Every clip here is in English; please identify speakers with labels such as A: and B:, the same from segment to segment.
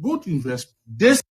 A: go to invest. This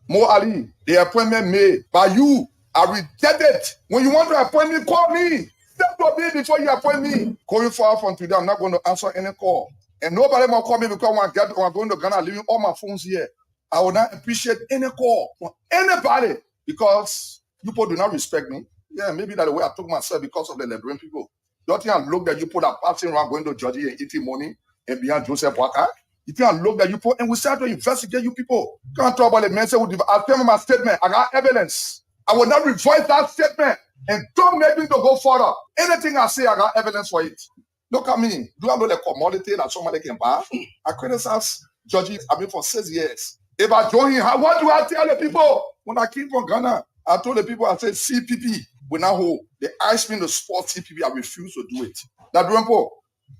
A: Mo Ali, the appointment made by you, I reject it. When you want to appoint me, call me. Step to me before you appoint me. Going far from today, I'm not going to answer any call. And nobody will call me because when I'm going to Ghana, leaving all my phones here. I will not appreciate any call from anybody because people do not respect me. Yeah, maybe that's the way I took myself because of the Liberian people. Don't think I look that you put a passing around going to Georgia and eating money and beyond Joseph Waka. You think I look that you put, and we start to investigate you people. Can't talk about the man say, I'll tell you my statement. I got evidence. I will not revise that statement and don't make me to go further. Anything I say, I got evidence for it. Look at me. Do I know the commodity that somebody can buy? I criticize judges, for 6 years. If I join him, what do I tell the people? When I came from Ghana, I told the people, I said, CPP will not hold. They asked me to support CPP. I refuse to do it. That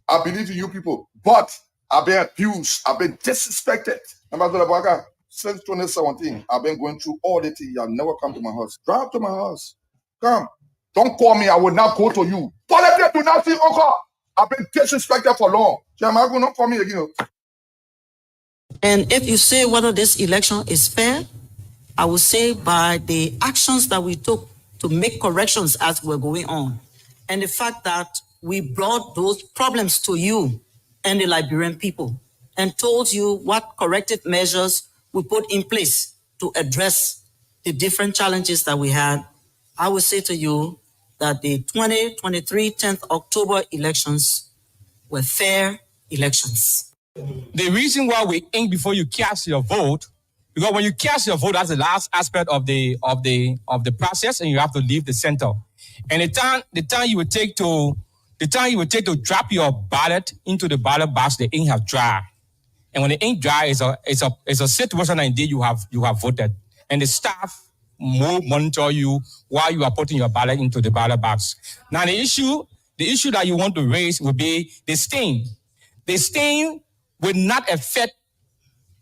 A: I believe in you people, but I've been abused. I've been disrespected. Since 2017, I've been going through all the things. I've never come to my house. Drive to my house. Come. Don't call me. I will not go to you. Politics do not see Uncle. I've been disrespected for long. Chairman, will not call me again.
B: And if you say whether this election is fair, I would say by the actions that we took to make corrections as we're going on, and the fact that we brought those problems to you and the Liberian people and told you what corrective measures we put in place to address the different challenges that we had, I would say to you that the 2023 10th October elections were fair elections.
C: The reason why we ink before you cast your vote, because when you cast your vote, that's the last aspect of the process, and you have to leave the center. And the time you would take to drop your ballot into the ballot box, the ink have dry. And when the ink dry, it's a situation that indeed you have voted. And the staff will monitor you while you are putting your ballot into the ballot box. Now the issue that you want to raise will be the stain. The stain will not affect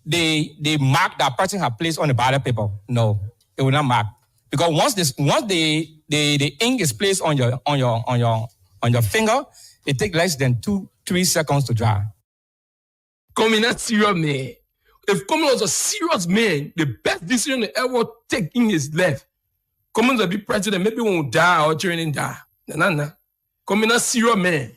C: the mark that person has placed on the ballot paper. No, it will not mark. Because once the ink is placed on your finger, it takes less than 2-3 seconds to dry.
D: Coming not serious man. If Coming was a serious man, the best decision he ever take in his life. Coming to be president, maybe won't die or training die. Nah. Coming not serious man.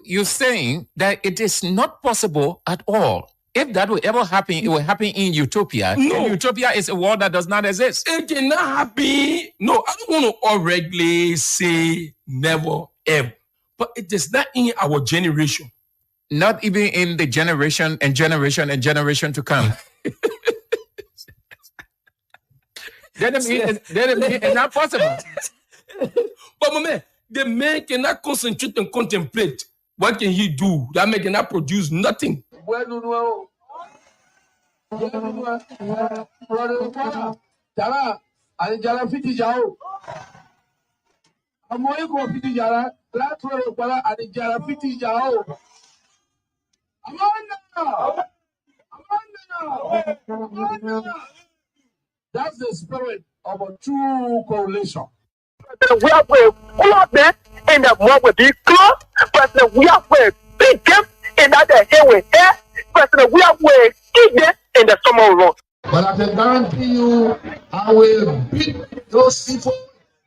E: You're saying that it is not possible at all. If that will ever happen, it will happen in utopia.
D: No.
E: And utopia is a world that does not exist.
D: It cannot happen. No, I don't want to already say never ever. But it is not in our generation.
E: Not even in the generation and generation and generation to come. That is not possible.
D: But my man, the man cannot concentrate and contemplate. What can he do? That man cannot produce nothing.
A: That's the spirit of a true coalition.
F: We have a pull there in the more with the close, but we have a big gap in that here with air, but we have a big gap in the summer road.
A: But I can guarantee you, I will beat those people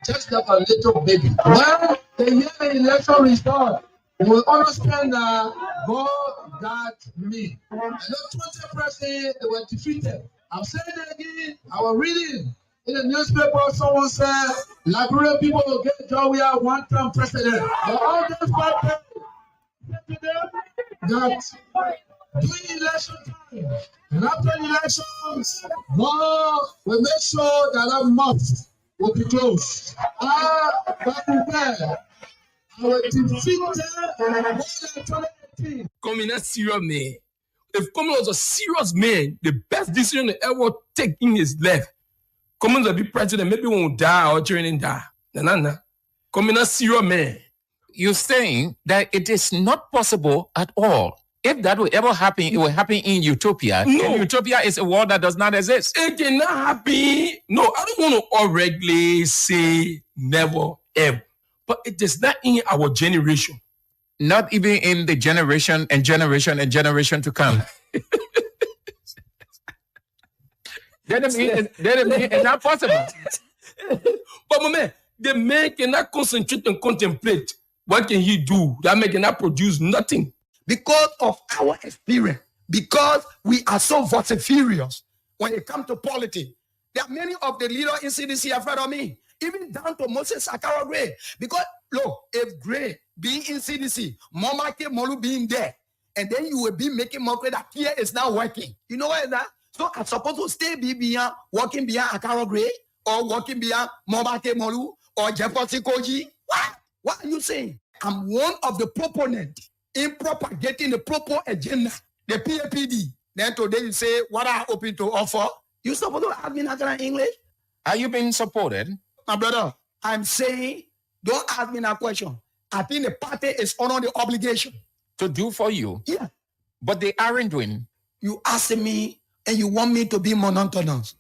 A: just like a little baby. When the year election result, you will understand that God got me. And the 20% they were defeated. I'm saying it again. I was reading in the newspaper, someone said, Liberian people will get job. We are one-term president. But all those people that during election time and after elections, God will make sure that that mouth will be closed. I will defeat them more than 2018.
D: Coming not serious man. If Coming was a serious man, the best decision he ever take in his life. Coming to be president, maybe won't die or training die. Nah. Coming not serious man.
E: You're saying that it is not possible at all. If that will ever happen, it will happen in utopia.
D: No.
E: And utopia is a world that does not exist.
D: It cannot happen. No, I don't want to already say never ever. But it is not in our generation.
E: Not even in the generation and generation and generation to come. Then it's not possible.
D: But my man, the man cannot concentrate and contemplate. What can he do? That man cannot produce nothing.
G: Because of our experience, because we are so vociferous when it comes to politics. There are many of the leaders in CDC have heard of me, even down to Moses Akara Gray. Because look, if Gray being in CDC, Momake Molu being there, and then you will be making mockery that here is not working. You know what is that? So I'm supposed to stay beyond working beyond Akara Gray or working beyond Momake Molu or Jefferson Koji. What are you saying? I'm one of the proponents in propagating the proper agenda, the PAPD. Then today you say, what are open to offer? You supposed to ask me that kind of English?
E: Are you being supported?
G: My brother, I'm saying, don't ask me that question. I think the party is under the obligation
E: to do for you.
G: Yeah.
E: But they aren't doing.
G: You ask me and you want me to be monotonous.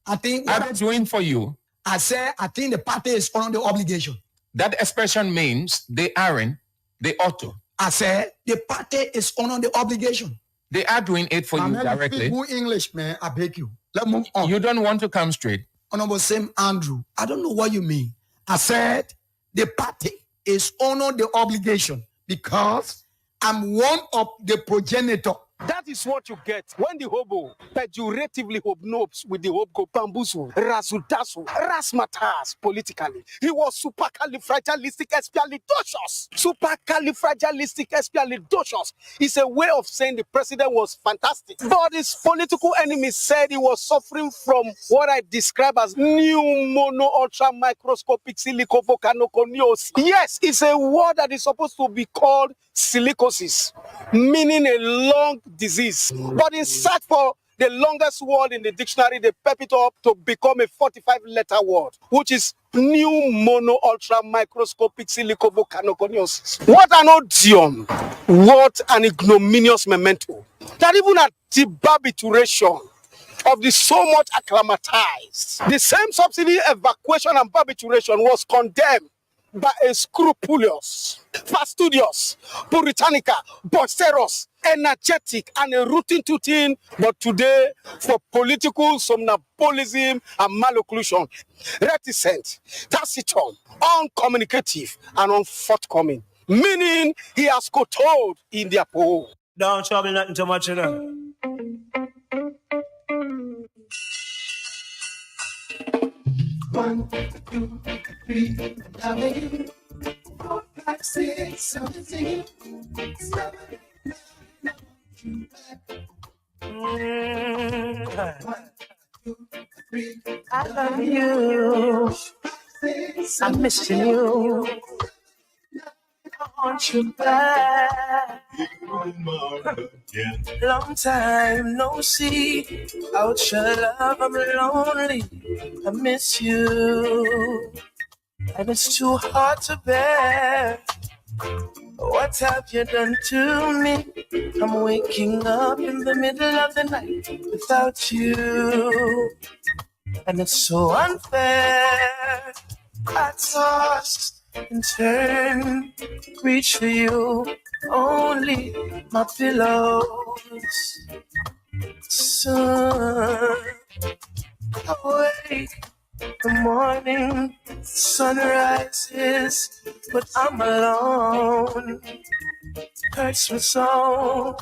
G: I think
E: what I'm doing for you.
G: I said, I think the party is under the obligation.
E: That expression means they aren't, they ought to.
G: I said, the party is under the obligation.
E: They are doing it for you directly.
G: Good English, man, I beg you. Let's move on.
E: You don't want to come straight.
G: Honorable Sam Andrew, I don't know what you mean. I said, the party is under the obligation because I'm one of the progenitor.
H: That is what you get when the hobo pejoratively hobnobs with the hobo bamboozle, razultasu, rasmatas politically. He was supercalifragilisticexpialidocious. Supercalifragilisticexpialidocious is a way of saying the president was fantastic. But his political enemies said he was suffering from what I describe as new mono ultra microscopic silicovolcanoconiosis. Yes, it's a word that is supposed to be called silicosis, meaning a long disease. But in search for the longest word in the dictionary, they pep it up to become a 45-letter word, which is new mono ultra microscopic silicovolcanoconiosis. What an odium! What an ignominious memento! That even at the barbituration of the so much acclimatized, the same subsidy evacuation and barbituration was condemned by a scrupulous, fastidious, puritanica, boisterous, energetic, and a routine, but today for political somnambulism and malocclusion, reticent, taciturn, uncommunicative, and unforthcoming, meaning he has foretold in their poll.
I: Don't trouble nothing too much, you know. One, 2, 3, 11, 4, 5, 6, 7, 8, 7, 9, 1, 2, 3, I love you. 5, 6, I'm missing you. I want you back. Long time no see. Out your love, I'm lonely. I miss you, and it's too hard to bear. What have you done to me? I'm waking up in the middle of the night without you, and it's so unfair. I toss and turn, reach for you, only my pillows. Soon I wake, the morning sun rises, but I'm alone. Hurts me so.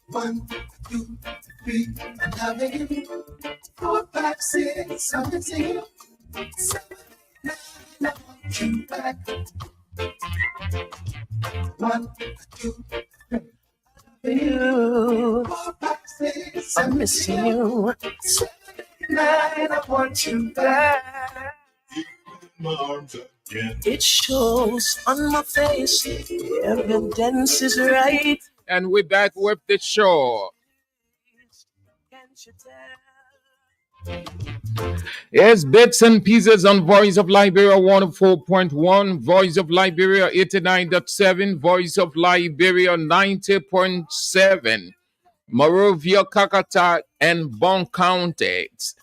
I: 1, 2, 3, 11, 4, 5, 6, 7, 8, 7, 9, I want you back. 1, 2, 3. You, 4, 5, 6, I'm missing you. 7, 9, I want you back. It shows on my face, the evidence is right.
E: And we're back with the show. Yes, bits and pieces on Voice of Liberia 104.1, Voice of Liberia 89.7, Voice of Liberia 90.7, Morovia, Kakata, and Bon Counties.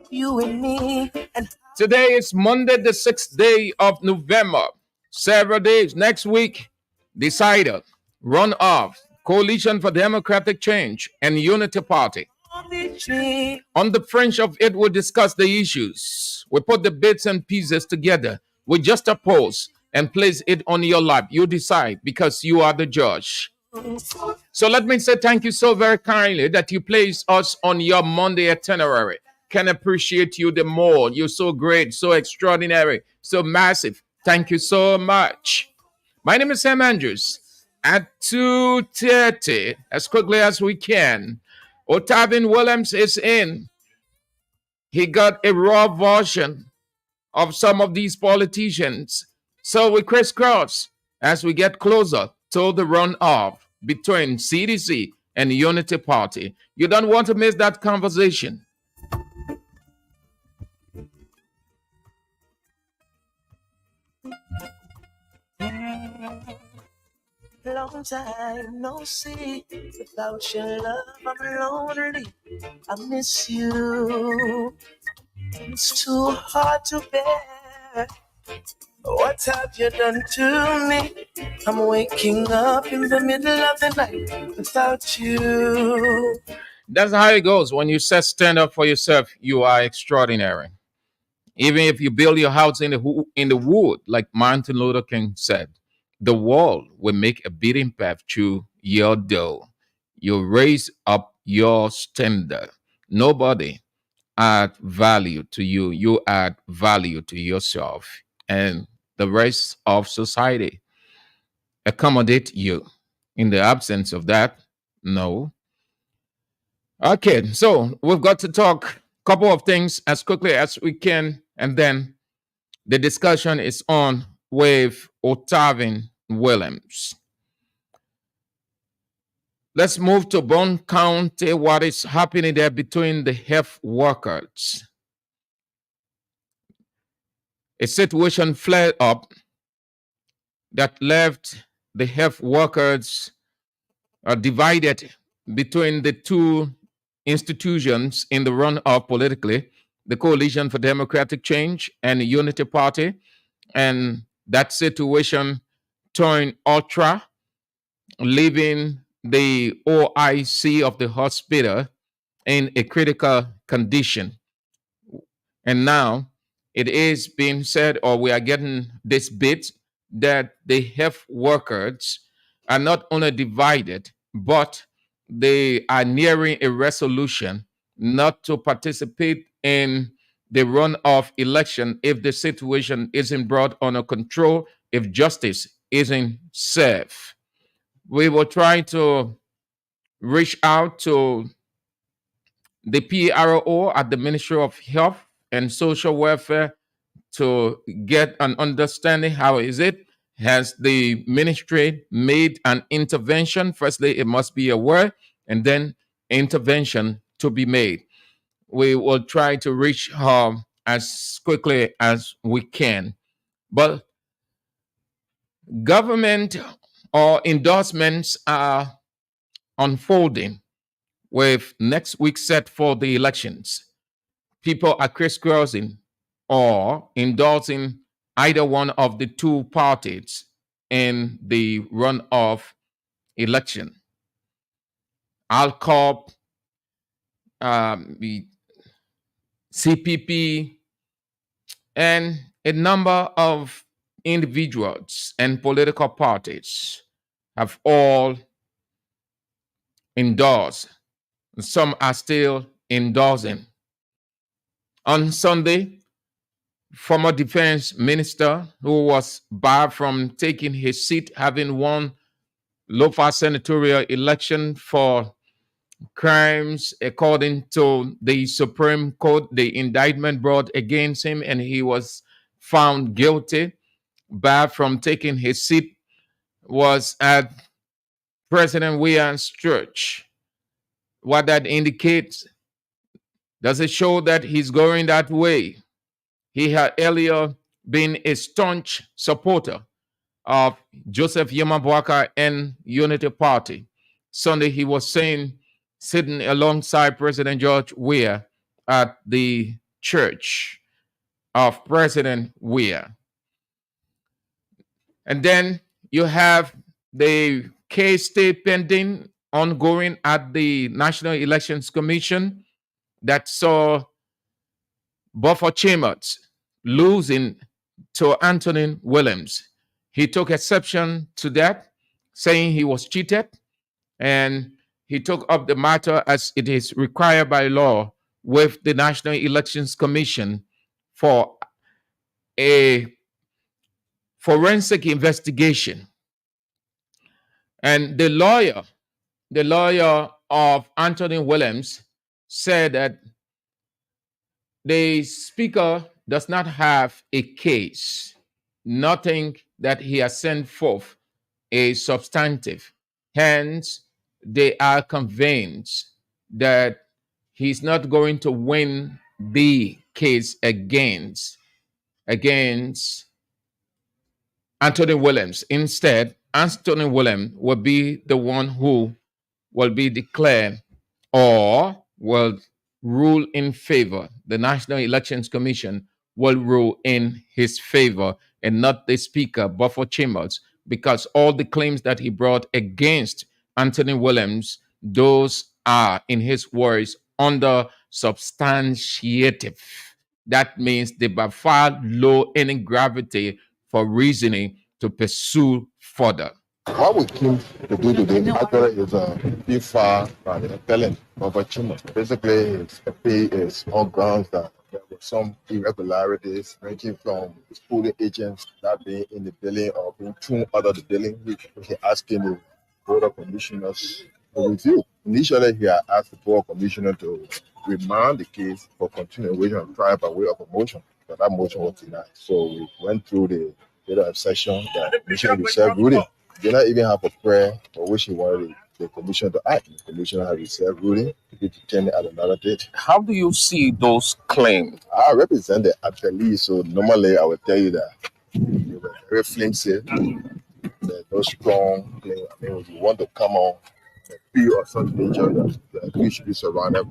I: You and me. And
E: today is Monday, the 6th day of November. Several days next week. Decider, run off, Coalition for Democratic Change, and Unity Party. On the fringe of it, we'll discuss the issues. We put the bits and pieces together. We just oppose and place it on your lap. You decide because you are the judge. So let me say thank you so very kindly that you place us on your Monday itinerary. Can appreciate you the more. You're so great, so extraordinary, so massive. Thank you so much. My name is Sam Andrews. At 2:30, as quickly as we can, Otavin Williams is in. He got a raw version of some of these politicians. So we crisscross as we get closer to the runoff between CDC and Unity Party. You don't want to miss that conversation.
I: Long time no see. Without your love, I'm lonely. I miss you. It's too hard to bear. What have you done to me? I'm waking up in the middle of the night without you.
E: That's how it goes. When you set stand up for yourself, you are extraordinary. Even if you build your house in the wood, like Martin Luther King said, the wall will make a beating path through your door. You raise up your standard. Nobody add value to you. You add value to yourself, and the rest of society accommodate you. In the absence of that, no. Okay, so we've got to talk a couple of things as quickly as we can, and then the discussion is on with Otavin Williams. Let's move to Bone County. What is happening there between the health workers? A situation flared up that left the health workers divided between the two institutions in the runoff politically, the Coalition for Democratic Change and the Unity Party. And that situation turned ultra, leaving the OIC of the hospital in a critical condition. And now it is being said, or we are getting this bit, that the health workers are not only divided, but they are nearing a resolution not to participate in the runoff election if the situation isn't brought under control, if justice isn't served. We will try to reach out to the PRO at the Ministry of Health and Social Welfare to get an understanding. How is it? Has the ministry made an intervention? Firstly, it must be aware, and then intervention to be made. We will try to reach her as quickly as we can. But government or endorsements are unfolding with next week set for the elections. People are crisscrossing or endorsing either one of the two parties in the runoff election. ALCOP, the CPP, and a number of individuals and political parties have all endorsed. Some are still endorsing. On Sunday, former defense minister who was barred from taking his seat, having won local senatorial election for crimes according to the Supreme Court, the indictment brought against him, and he was found guilty, barred from taking his seat, was at President Weah's church. What that indicates, does it show that he's going that way? He had earlier been a staunch supporter of Joseph Yamabwaka and Unity Party. Sunday, he was sitting alongside President George Weah at the church of President Weah. And then you have the case still pending ongoing at the National Elections Commission that saw Buffer Chambers losing to Anthony Williams. He took exception to that, saying he was cheated, and he took up the matter as it is required by law with the National Elections Commission for a forensic investigation. And the lawyer of Anthony Williams said that the speaker does not have a case, nothing that he has sent forth is substantive. Hence, they are convinced that he's not going to win the case against Anthony Williams. Instead, Anthony Williams will be the one who will be declared or will rule in favor. The National Elections Commission will rule in his favor and not the speaker, Buffer Chambers, because all the claims that he brought against Anthony Williams, those are, in his words, under substantiative. That means they by far low any gravity for reasoning to pursue further.
A: What we came to do today actually is be far by the appellant of a tumor. Basically, his pay is on grounds that there were some irregularities ranging from schooling agents not being in the building or being thrown out of the building, which he asking the board of commissioners to review. Initially, he had asked the board of commissioners to remand the case for continuation of trial by way of a motion, but that motion was denied. So we went through the data session that commission reserved ruling. They not even have a prayer for which he wanted the commission to act. The commission has reserved ruling to be determined at another date.
E: How do you see those claims?
A: I represent the appellee, so normally I would tell you that they were very flimsy. There's no strong claim. I mean, if you want to come on a feel of such nature that we should be surrounded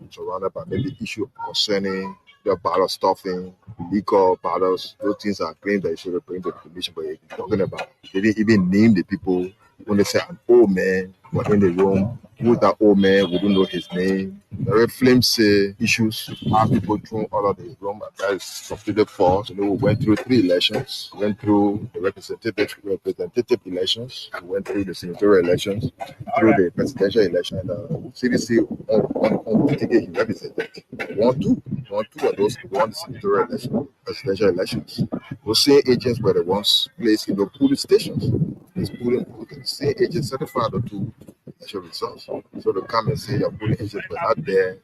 A: by maybe issue concerning the ballot stuffing, legal ballots, those things are claims that you should bring to the commission, but you're talking about. They didn't even name the people. When they say an old man was in the room, who's that old man? We don't know his name. Very flimsy issues. How people thrown out of the room, that is completely false. You know, we went through 3 elections. We went through the representative elections. We went through the senatorial elections, through the presidential election. And the CDC on the ticket he represented. Won two of those won the senatorial election, presidential elections. Those same agents were the ones placed in the polling stations. These polling same agents certified the 2 election results. So to come and say your polling agents were not there,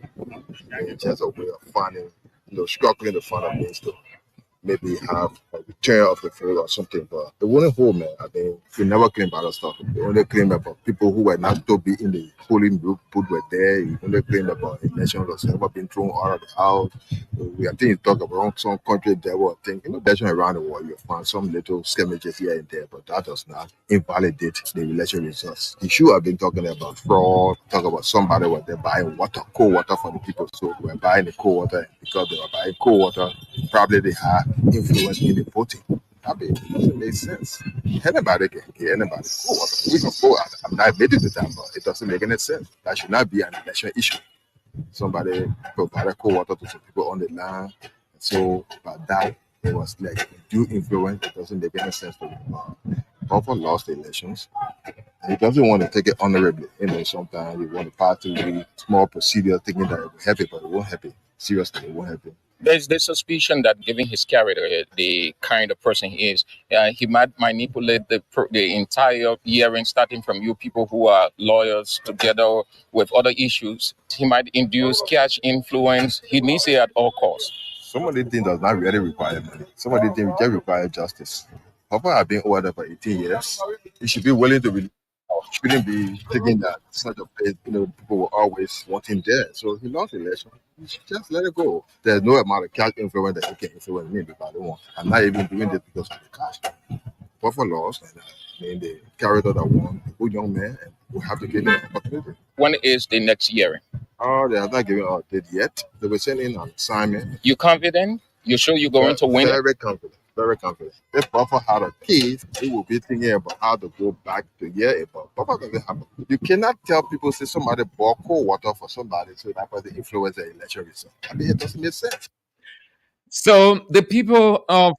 A: it's just a way of finding, struggling to find a means to maybe have a return of the vote or something. But the wouldn't hold, man. I mean, we never claim about stuff. They only claim about people who were not to be in the polling booth were there. You only claim about election was never been thrown out of the house. I think you talk about some country there were things, election around the world, you find some little skirmishes here and there, but that does not invalidate the election results. You should have been talking about fraud, talk about somebody was there buying water, cold water for the people. So they were buying the cold water, and because they were buying cold water, probably they had influence in the voting. I mean, it doesn't make sense. Anybody can get anybody cold water. We can go out. I'm not admitting to that, but it doesn't make any sense. That should not be an election issue. Somebody provided cold water to some people on the land. So by that, it was like due influence. It doesn't make any sense for them. Buffer lost the elections. He doesn't want to take it honorably. Sometimes you want the party to be small procedure, thinking that it will happen, but it won't happen. Seriously, it won't happen.
E: There's the suspicion that, given his character, the kind of person he is, he might manipulate the entire hearing, starting from you people who are lawyers, together with other issues. He might induce cash influence. He needs it at all costs.
A: Some of these things does not really require money. Some of these things just require justice. Papa has been over there for 18 years. He should be willing to release. Shouldn't be taking that such a place. People were always wanting there. So he lost the election. You should just let it go. There's no amount of cash influence that he can influence me because I don't want. I'm not even doing this because of the cash. Buffer lost, and the character that won, a good young man, and we have to give him an opportunity.
E: When is the next hearing?
A: Oh, they have not given out a date yet. They were sending an assignment.
E: You confident? You sure you're going to win?
A: Very confident.
J: very confident. If Buffer had a case, he will be thinking about how to go back to hear about. Buffer doesn't have it. You cannot tell people, say somebody bought cold water for somebody so that person influence the election result. I mean, it doesn't make sense.
E: So the people of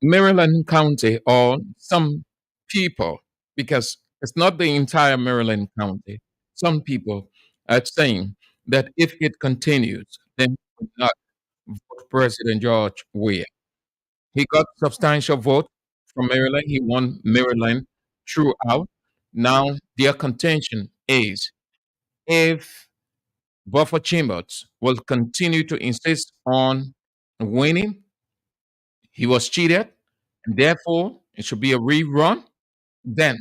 E: Maryland County, or some people, because it's not the entire Maryland County, some people are saying that if it continues, then we will not vote President George Weah. He got substantial vote from Maryland. He won Maryland throughout. Now their contention is if Buffer Chambers will continue to insist on winning, he was cheated, and therefore it should be a rerun, then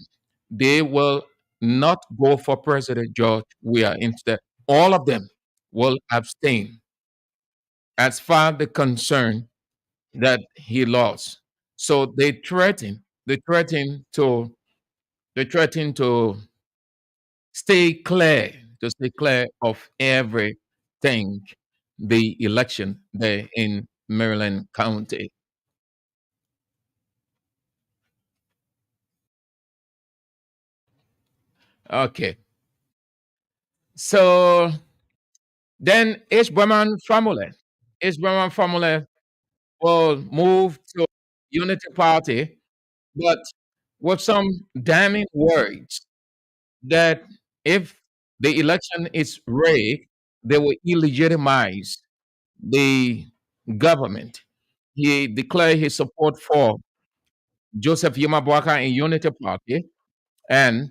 E: they will not go for President George Weah. Instead, all of them will abstain as far as the concern that he lost. So they threaten to stay clear of everything, the election there in Maryland County. Okay. So then H. Berman family will move to Unity Party, but with some damning words that if the election is rigged, they will illegitimize the government. He declared his support for Joseph Yimabwaka in Unity Party, and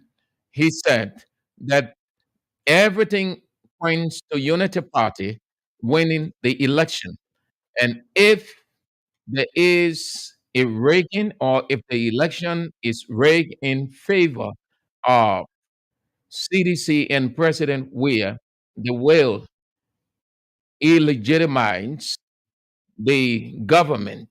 E: he said that everything points to Unity Party winning the election. And if there is a rigging, or if the election is rigged in favor of CDC and President Weah, they will illegitimize the government.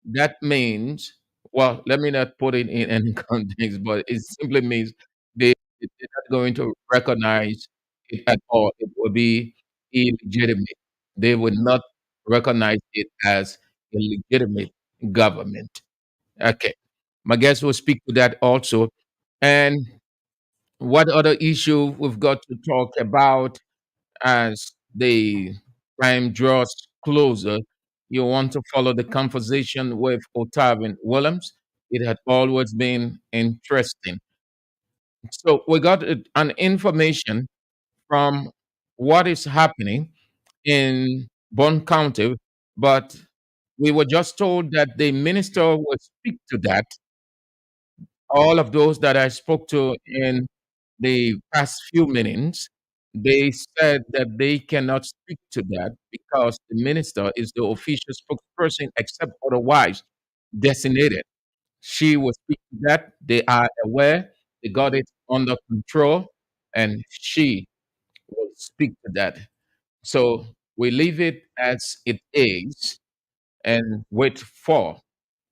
E: That means, well, let me not put it in any context, but it simply means they're not going to recognize it at all. It will be illegitimate. They would not recognize it as a legitimate government. Okay. My guest will speak to that also. And what other issue we've got to talk about as the time draws closer? You want to follow the conversation with Otavin Williams. It had always been interesting. So we got an information from what is happening in Bond County, but we were just told that the minister will speak to that. All of those that I spoke to in the past few minutes, they said that they cannot speak to that because the minister is the official spokesperson, except otherwise designated. She will speak to that. They are aware, they got it under control, and she will speak to that. So we leave it as it is and wait for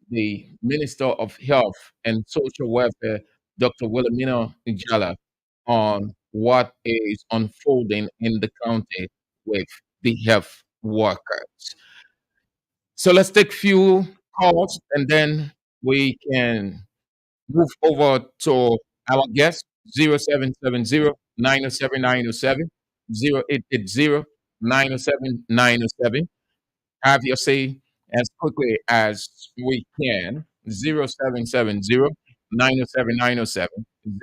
E: the Minister of Health and Social Welfare, Dr. Wilhelmina Njala, on what is unfolding in the county with the health workers. So let's take few calls and then we can move over to our guest, 0770 907 907, 0880 907 907. Have your say as quickly as we can. 0770 907 907,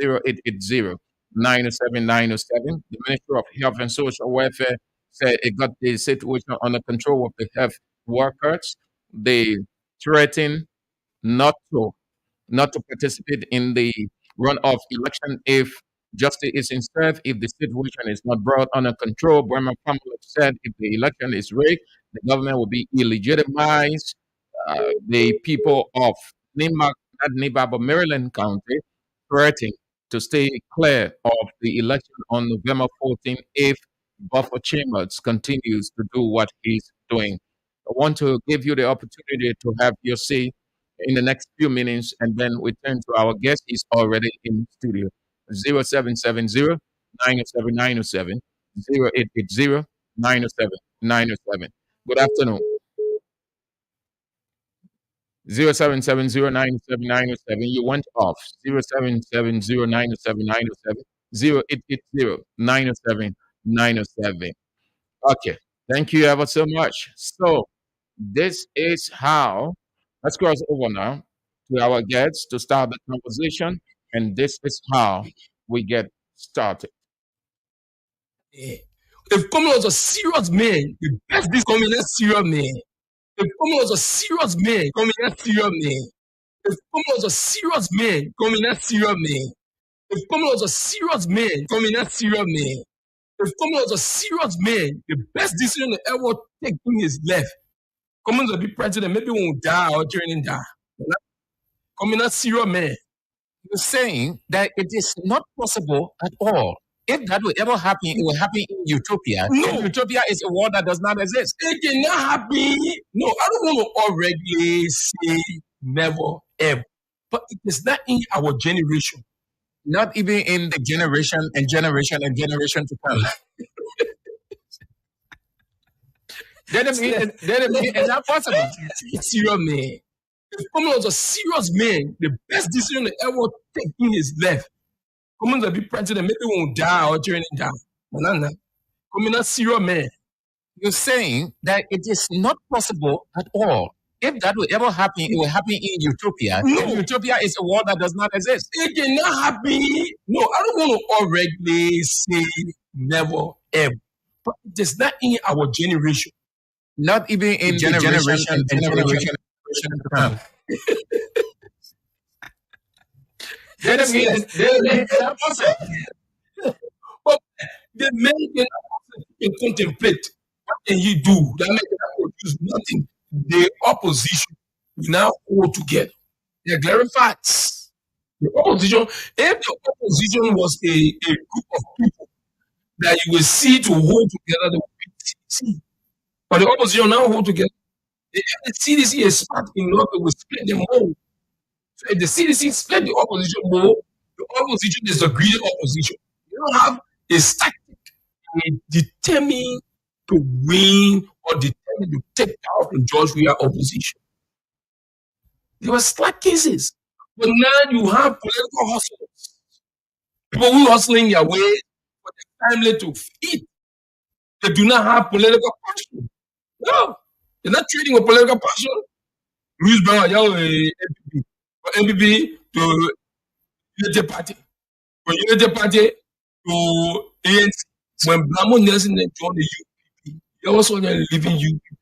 E: 0880 907 907. The Ministry of Health and Social Welfare said it got the situation under control of the health workers. They threaten not to not to participate in the runoff election if justice is served, if the situation is not brought under control. Bremer Pamela said if the election is rigged, the government will be illegitimized. The people of Nima, not Niba, but Maryland County, threatening to stay clear of the election on November 14th if Buffer Chambers continues to do what he's doing. I want to give you the opportunity to have your say in the next few minutes, and then we turn to our guest. He's already in the studio. 0770 907 907, 0880 907 907. Good afternoon. 0770-907-907. You went off. 0770-907-907. 0880-907-907. Okay. Thank you ever so much. So this is how, let's cross over now to our guests to start the conversation. And this is how we get started.
D: If Common was a serious man, the best this Common is serious man. If Common was a serious man, Common is serious man. If Common was a serious man, Common is serious man. If Common was a serious man, Common is serious man. If Common was a serious man, the best decision he ever take in his life. Common will be president, maybe won't die or training die. Common is serious man.
E: You're saying that it is not possible at all. If that will ever happen, it will happen in utopia.
D: No.
E: And utopia is a world that does not exist.
D: It cannot happen. No, I don't want to already say never ever. But it is not in our generation.
E: Not even in the generation and generation and generation to come. That means it's not possible.
D: It's serious man. If Common was a serious man, the best decision he ever take in his life. Common will be president, maybe won't die or training die. Common is serious man.
E: You're saying that it is not possible at all. If that will ever happen, it will happen in utopia.
D: No.
E: And utopia is a world that does not exist.
D: It cannot happen. No, I don't want to already say never ever. But it is not in our generation.
E: Not even in the generation and generation to come. That means it's not possible.
D: But the man can contemplate. What can you do? That man cannot produce nothing. The opposition will now hold together. They are glaring facts. The opposition, if the opposition was a group of people that you will see to hold together, they will be CDC. But the opposition now hold together. If the CDC is smart enough, it will split them all. So if the CDC split the opposition more, the opposition is the greedy opposition. You don't have a tactic, determined to win or determined to take power from George Weah opposition. There were slack cases. But now you have political hustlers. People who hustling their way for the family to feed. They do not have political passion. No. They're not trading with political passion. Louis Brown, MPP. From MPP to Unity Party. From Unity Party to ANC. When Blamo Nelson joined the UPP, they also leaving UPP.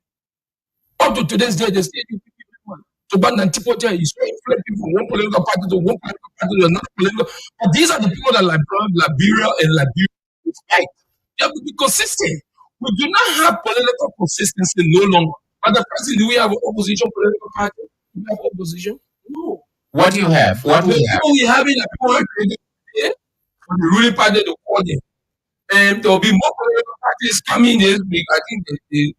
D: Up to today's day, they stay UPP. To ban Antipota is inflate people from one political party to one political party to another political. But these are the people that Liberia fight. They have to be consistent. We do not have political consistency no longer. But the president, do we have an opposition political party? Do we have opposition? No.
E: What do you have? What do you have?
D: We have in the people for the ruling party to call them. And there will be more political parties coming this week. I think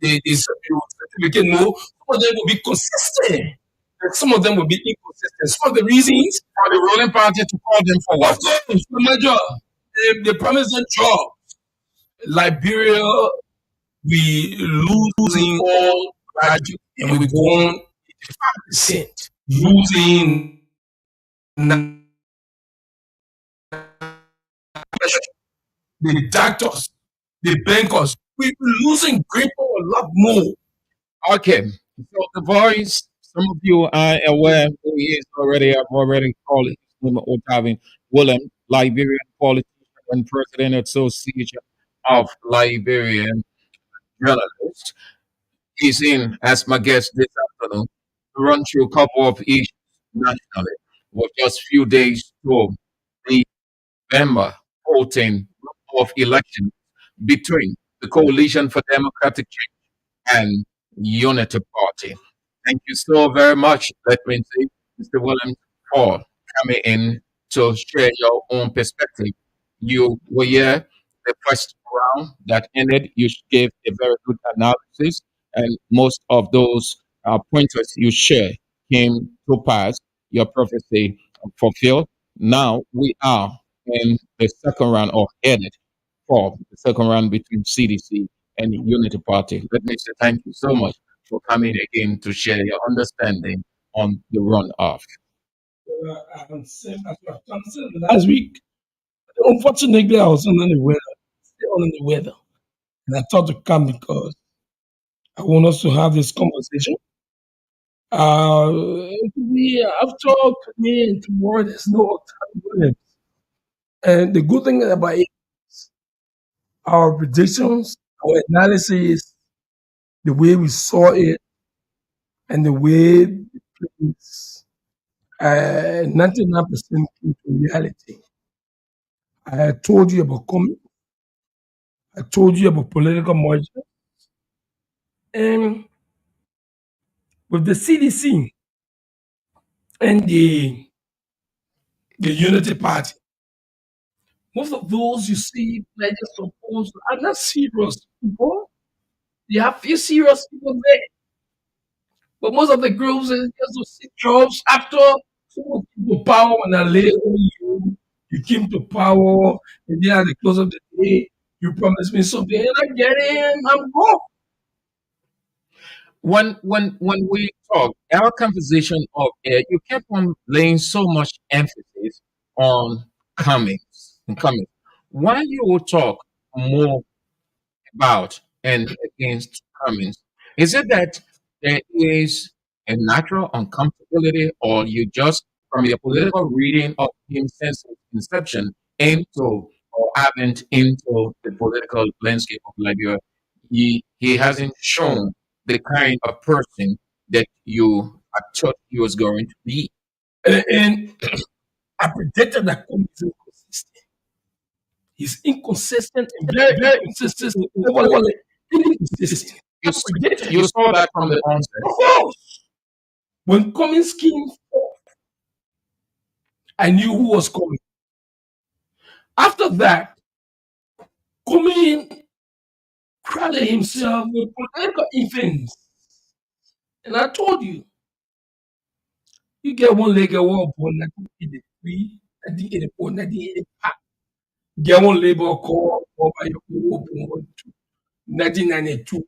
D: they certificate no. Some of them will be consistent. And some of them will be inconsistent. Some of the reasons
E: for the ruling party to call them for what?
D: The major, they promised them jobs. Liberia, we losing all graduates, and we go on 85%, losing the doctors, the bankers. We're losing great a lot more.
E: Okay, so the voice, some of you are aware who he is already. I've already called his name Otavin Willem, Liberian politician and president association of Liberian journalists. He's in as my guest this afternoon to run through a couple of issues nationally. With just few days to the November 14th of election between the Coalition for Democratic Change and Unity Party. Thank you so very much, let me say, Mr. Williams, for coming in to share your own perspective. You were here the first round that ended. You gave a very good analysis, and most of those pointers you shared came to pass. Your prophecy fulfilled. Now we are in the second round, or headed for the second round between CDC and Unity Party. Let me say thank you so much for coming again to share your understanding on the runoff?
D: I'm saying last week. Unfortunately, I was under the weather, still under the weather, and I thought to come because I want us to have this conversation. After today and tomorrow, there's no alternative. And the good thing about it is our predictions, our analysis, the way we saw it, and the way it plays, 99% came to reality. I told you about coming. I told you about political margin. And with the CDC and the Unity Party, most of those you see pledges opposed are not serious people. You have few serious people there. But most of the groups is just to seek jobs after someone came to power and I lay on you. You came to power and then at the close of the day, you promised me something and I get it and I'm gone.
E: When we talk, our conversation of air, you kept on laying so much emphasis on Cummings and Cummings. Why you will talk more about and against Cummings? Is it that there is a natural uncomfortability, or you just, from your political reading of him since his inception, into or haven't into the political landscape of Liberia, he hasn't shown the kind of person that you had thought he was going to be?
D: And I predicted that Cummings is inconsistent. He's inconsistent and very inconsistent. Inconsistent.
E: You saw that from the onset.
D: Of course. When Cummings came forth, I knew who was coming. After that, Cummings crowded himself with political events. And I told you, you get one leg at war upon 1983, 1984, 1985. Get one labor call over your open 1992.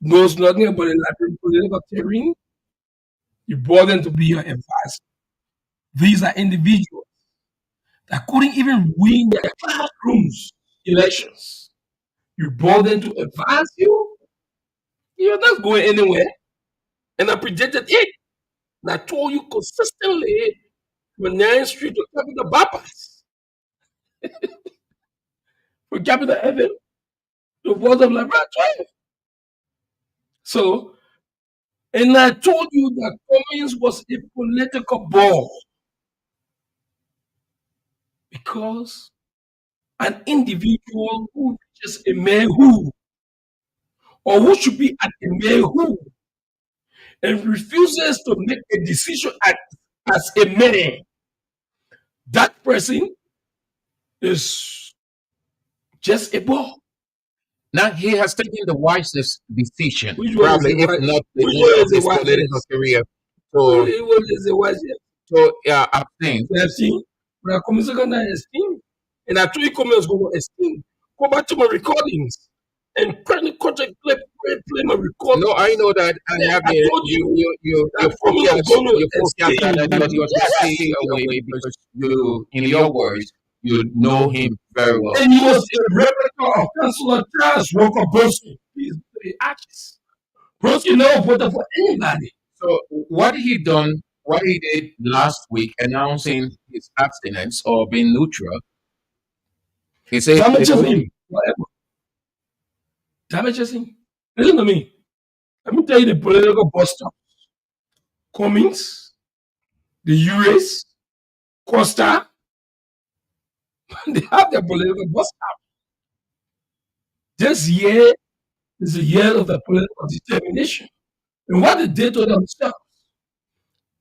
D: Knows nothing about the Liberian political terrain. You brought them to be your advisor. These are individuals that couldn't even win their classrooms elections. You brought them to advise you. You're not going anywhere. And I predicted it. And I told you consistently from 9th Street to Capital Bypass, from Capital Heaven to Voice of Liberia 12. So, and I told you that Cummings was a political ball because an individual who reaches a mere who, or who should be at a mere who, and refuses to make a decision as a man, that person is just a ball.
E: Now he has taken the wisest decision,
D: Which one
E: probably,
D: is the
E: if
D: wise-
E: not the
D: which
E: one
D: one
E: of
D: is the
E: his
D: wisest?
E: political career,
D: Which one is the wisest?
E: to abstain.
D: We have seen. We are coming second esteem. And I told you Cummings was going to esteem. Go back to my recordings and play my recordings.
E: No, I know that, and
D: Yeah,
E: have
D: I
E: you
D: told you
E: you
D: that Cummings was going to esteem.
E: that you are to stay away because you, in your words, you know him very well.
D: And he was a replica of Councillor Charles Walker Brodsky. He's the artist. Brodsky never voted for anybody.
E: So what he done, what he did last week, announcing his abstinence or being neutral, he said
D: Damages him. Whatever. Damages him. Listen to me. Let me tell you the political buster. Cummings, the US, Costa, they have their political buster. This year is a year of the political determination. And what they did to themselves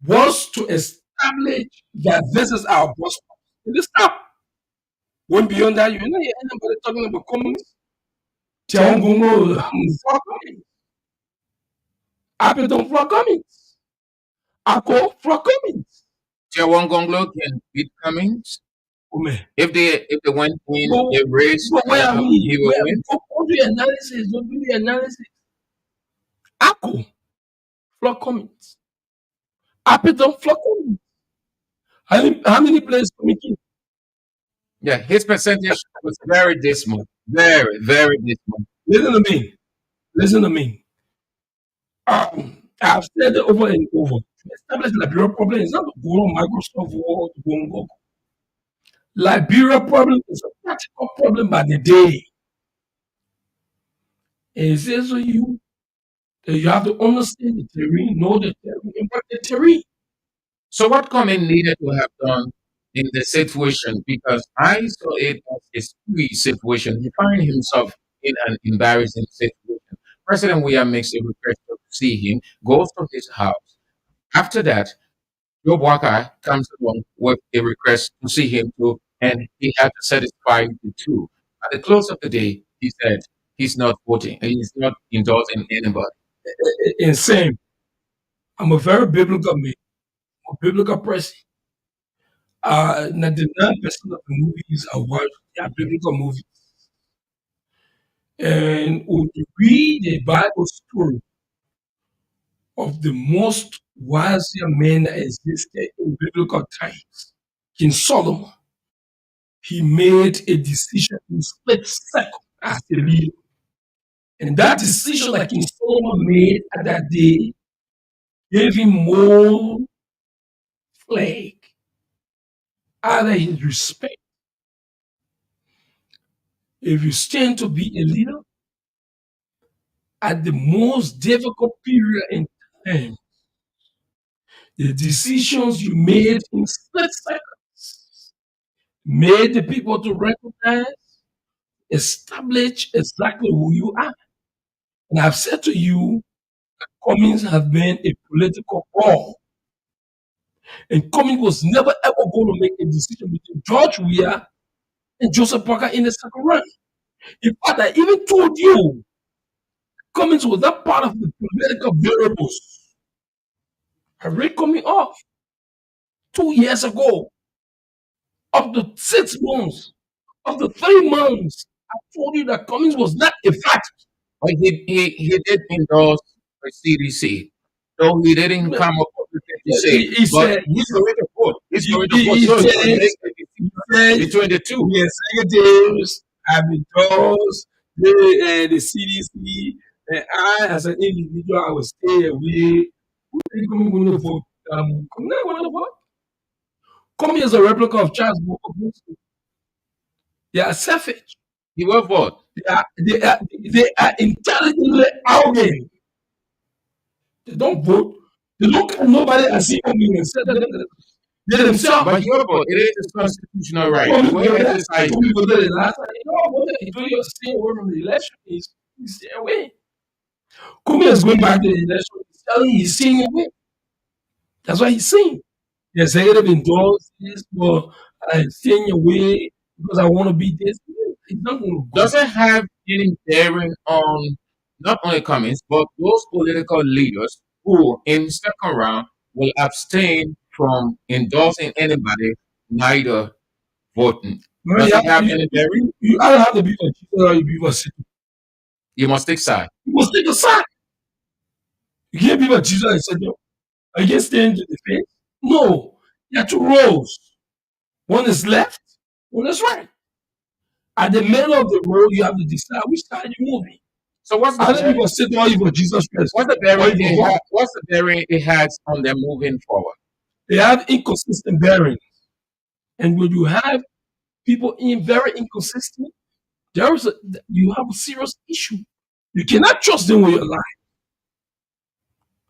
D: was to establish that this is our boss. And they stop. Going beyond that, you know, you hear anybody talking about Cummings. Tiawangongo for Cummings. Apeton for Cummings. Ako for Cummings.
E: Tiawangongo can beat Cummings. If they went in a race,
D: But where are we?
E: he will win.
D: Don't do the analysis. Don't do the analysis. Ako for Cummings. Appleton Flacco. How many players coming in?
E: Yeah, his percentage was very dismal. Very, very dismal.
D: Listen to me. Listen to me. I've said it over and over. To establish Liberia problem is not to go on Microsoft Word to go on Google. Liberia problem is a practical problem by the day. And it says to you that you have to understand the terrain, know the terrain, and work the terrain.
E: So what Cumming needed to have done in the situation, because I saw it as a squeeze situation, he found himself in an embarrassing situation. President William makes a request to see him, goes to his house. After that, Joe Walker comes along with a request to see him too, and he had to satisfy the two. At the close of the day, he said he's not voting and he's not endorsing anybody.
D: Insane. I'm a very biblical man, a biblical person. 99% of the movies I watch are biblical movies. And when you read the Bible story of the most wiser man that existed in biblical times, King Solomon, he made a decision in split second as a leader. And that decision that King Solomon made at that day gave him more flag out of his respect. If you stand to be a leader at the most difficult period in time, the decisions you made in split seconds made the people to recognize, establish exactly who you are. And I've said to you, Cummings has been a political ball. And Cummings was never ever going to make a decision between George Weah and Joseph Parker in the second round. In fact, I even told you, Cummings was not part of the political variables. I read Cummings off 2 years ago, up to 6 months, up to 3 months. I told you that Cummings was not a fact.
E: But he did endorse the CDC. So he didn't come up with the say.
D: He
E: But
D: said,
E: he's going to vote. He's going to
D: he
E: vote. So
D: said-
E: he'll make a decision between the two.
D: the executives have endorsed the CDC, and I, as an individual, I will stay away. Who are you going to vote? I'm not going to vote. Cummings is a replica of Charles Bukowski. They are selfish.
E: He will vote.
D: They are intelligently arrogant. They don't vote. They look at nobody as human beings. They themselves.
E: But your vote, it is his constitutional right.
D: Cummings
E: When
D: voted-
E: exercise-
D: Cummings voted the last time. You know what? He told you to stay away from the election. He's staying away. Cummings is going back to the election. He's telling you he's staying away. That's what he's saying. The executive endorsed this, but I'm staying away because I want to be this. He's not going to go.
E: Does it have any bearing on not only Cummings, but those political leaders who, in second round, will abstain from endorsing anybody, neither voting?
D: Man,
E: Does
D: you
E: it have
D: have-
E: any bearing?
D: You either have to be for Jesus or you be for Satan.
E: You must take side.
D: You must take a side. You can't be for Jesus and Satan. I can't stand to the fence. No. You have two roads. One is left, one is right. At the middle of the road, you have to decide which side you're moving.
E: So what's the
D: Either
E: bearing?
D: you for Satan or you for Jesus Christ.
E: What's the
D: Or
E: bearing?
D: you for God.
E: What's the bearing it has on them moving forward?
D: They have inconsistent bearings. And when you have people very inconsistent, you have a serious issue. You cannot trust them with your life.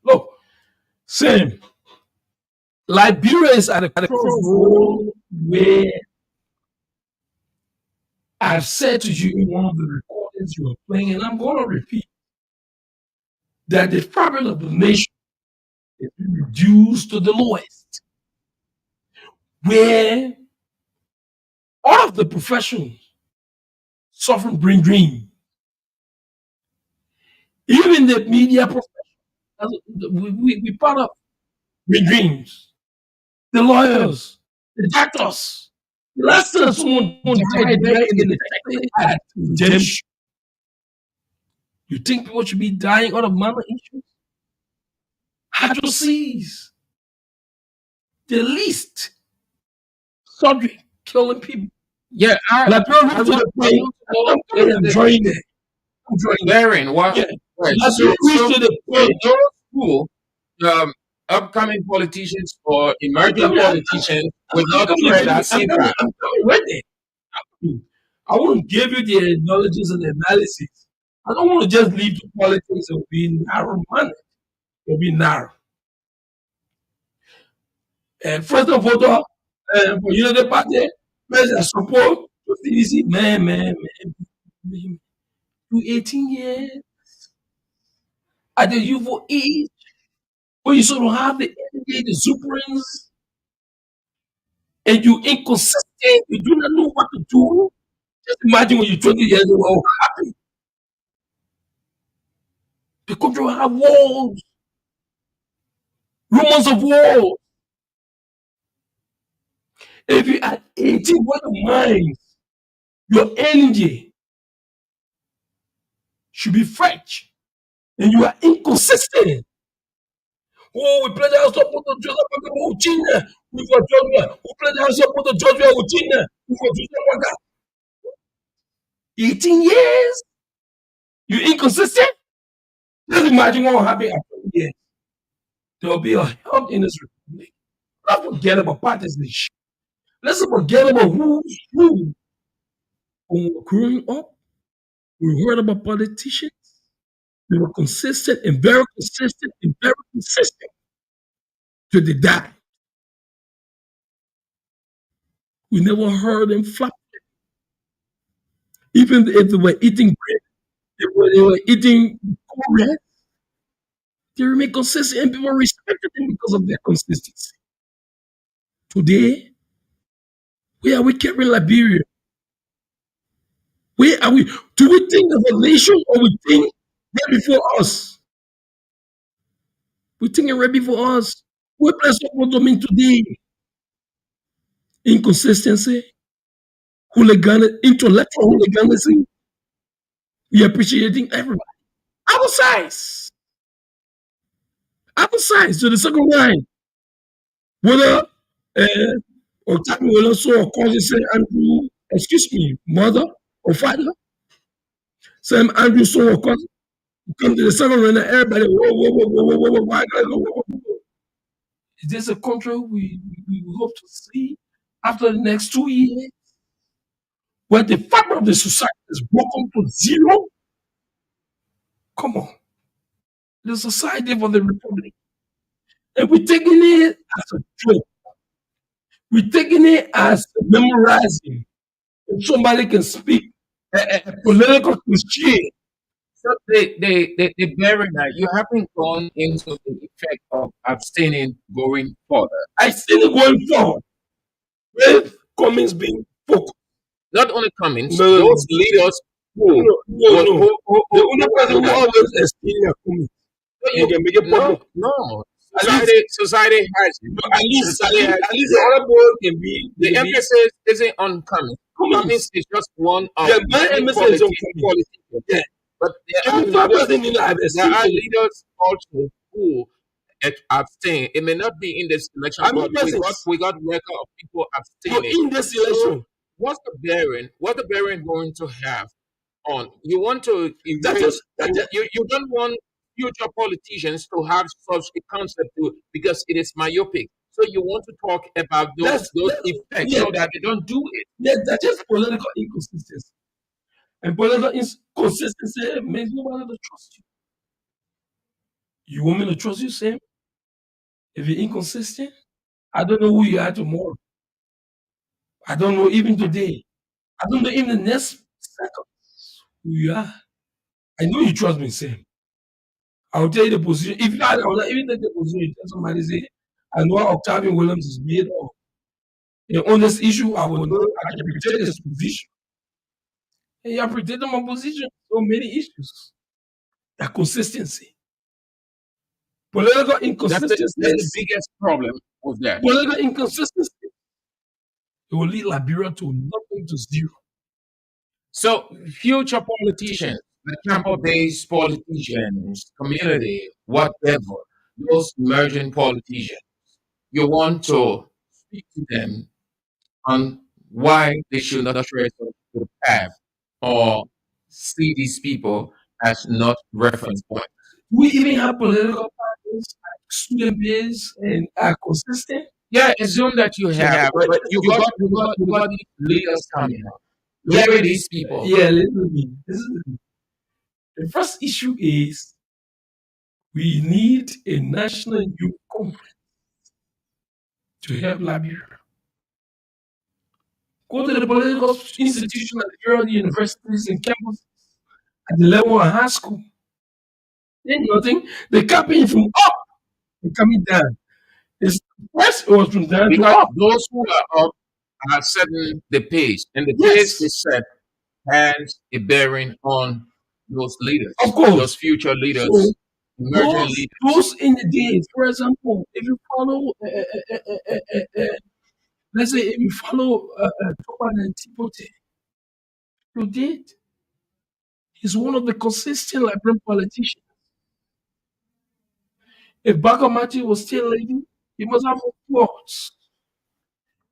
D: Look, same. Liberia is at a crossroad where I've said to you in one of the recordings you were playing, and I'm going to repeat, that the fabric of the nation is being reduced to the lowest, where all of the professions suffering brain drain. Even the media profession, we part of brain drains. The lawyers, the doctors. The last time someone died there in the at redemption. You think people should be dying out of minor issues? Hydroceles. the least subject killing people.
E: Yeah,
D: Liberia
E: I
D: reached to
E: want,
D: the
E: I
D: point.
E: want to know
D: I'm joining it. I'm joining it.
E: Baron, what?
D: Yeah.
E: Right.
D: Liberia reached to the point.
E: Those who upcoming politicians or emerging politicians will not tread that same path.
D: I'm coming right there. I want to give you the knowledges and the analysis. I don't want to just leave the politics and be narrow-minded. It'll be narrow. And first of all, for Unity Party, President support to CDC, man, to 18 years at the youthful age, where you sort of have the energy, the exuberance, and you inconsistent, you do not know what to do. Just imagine when you're 20 years old, how happy. The country will have wars, rumors of war. If you at 18, what your mind, your energy should be fresh, and you are inconsistent. Oh, we pledge our support to Joseph we for Georgia. We pledge our support to Georgia we for Joseph 18 years? You inconsistent? Just imagine what will happen after 20 years. There will be a help in this republic. Let's forget about partisanship. Let's forget about who's who. When we were growing up, we heard about politicians. They were consistent and very consistent and very consistent till they died. We never heard them flop. Even if they were eating bread, they were eating corn, they remain consistent and people respected them because of their consistency. Today, where are we carrying Liberia? Where are we? Do we think of a nation or we think they're before us? We think right before us. What place what mean today? Inconsistency, intellectual hooliganism. We appreciating everybody. Our size. Our size to the second line. Whether or time will also cause say Andrew, excuse me, mother or father. Sam Andrew so of course come to the second line and everybody whoa. Is this a country we hope to see after the next 2 years? Where the fabric of the society is broken to zero? Come on. The Society for the Republic. And we're taking it as a joke. We're taking it as memorizing. If somebody can speak a political cliché.
E: So the bearing that you haven't gone into the effect of abstaining going further.
D: I see it going forward with Cummings being focused.
E: Not only Cummings,
D: No.
E: those leaders who
D: The only person who always explain Cummings.
E: No. Society has it.
D: At least the other boy can be.
E: The emphasis isn't on Cummings. Cummings is just one of
D: my emphasis is on Cummings. Yeah.
E: But there are leaders also who abstain. It may not be in this election, but we got record of people abstaining.
D: In this election,
E: so what's the bearing going to have on? You want to erase, you don't want future politicians to have such a concept because it is myopic. So you want to talk about those effects so that they don't do it.
D: Yeah, that's just political inconsistency. And political inconsistency makes nobody to trust you. You want me to trust you, Sam? If you're inconsistent, I don't know who you are tomorrow. I don't know even today. I don't know even the next second who you are. I know you trust me, Sam. I'll tell you the position. If I will not even take the position, tell somebody say, I know Octavian Williams is made of. On this issue, I will know I can protect his position. And you are protecting my position on many issues. That consistency. Political inconsistency.
E: That's the biggest problem with that.
D: Political inconsistency. It will lead Liberia to nothing to zero.
E: So future politicians, the campus-based politicians, community, whatever, those emerging politicians, you want to speak to them on why they should not tread on the path or see these people as not reference points.
D: We even have political parties like student base and are consistent.
E: Yeah, assume that you have, but you got these leaders coming up. Bury these people.
D: Yeah, literally. This is the first issue is we need a national youth conference to help Liberia. Go to the political institution at the universities and campuses at the level of high school. Ain't nothing. They coming from up, they coming down. It's first it was from down to
E: Because
D: up.
E: those who are up are setting the pace, and the
D: Yes.
E: pace is set has a bearing on those leaders,
D: Of course.
E: those future leaders,
D: So,
E: emerging leaders.
D: those in the days, for example, if you follow, let's say, if you follow Topan and Tipote, you did. He's one of the consistent Liberian politicians. If Bakamati was still living, he must have flaws.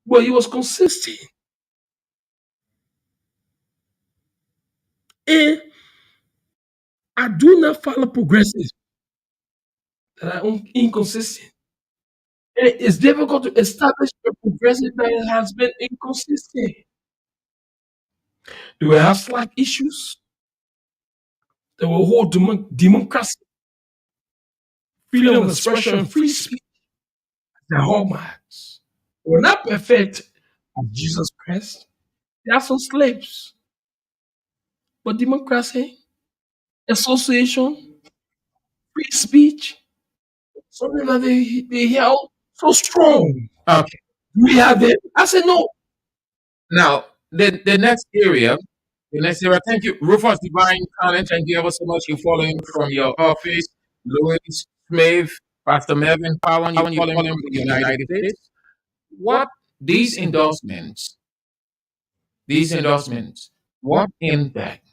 D: But he was consistent. And I do not follow progressives that are inconsistent. And it's difficult to establish a progressive that has been inconsistent. They will have slack issues. They will hold democracy, freedom of expression, and free speech as their hallmarks. We're not perfect as Jesus Christ. They are some slaves. But democracy, association, free speech, something that they held so strong.
E: Okay.
D: We have it. I said no.
E: Now, the next area, thank you, Rufus Divine College, thank you ever so much. You're following from your office. Louis Smith, Pastor Melvin Power, you're following from the United States. What these endorsements, what impact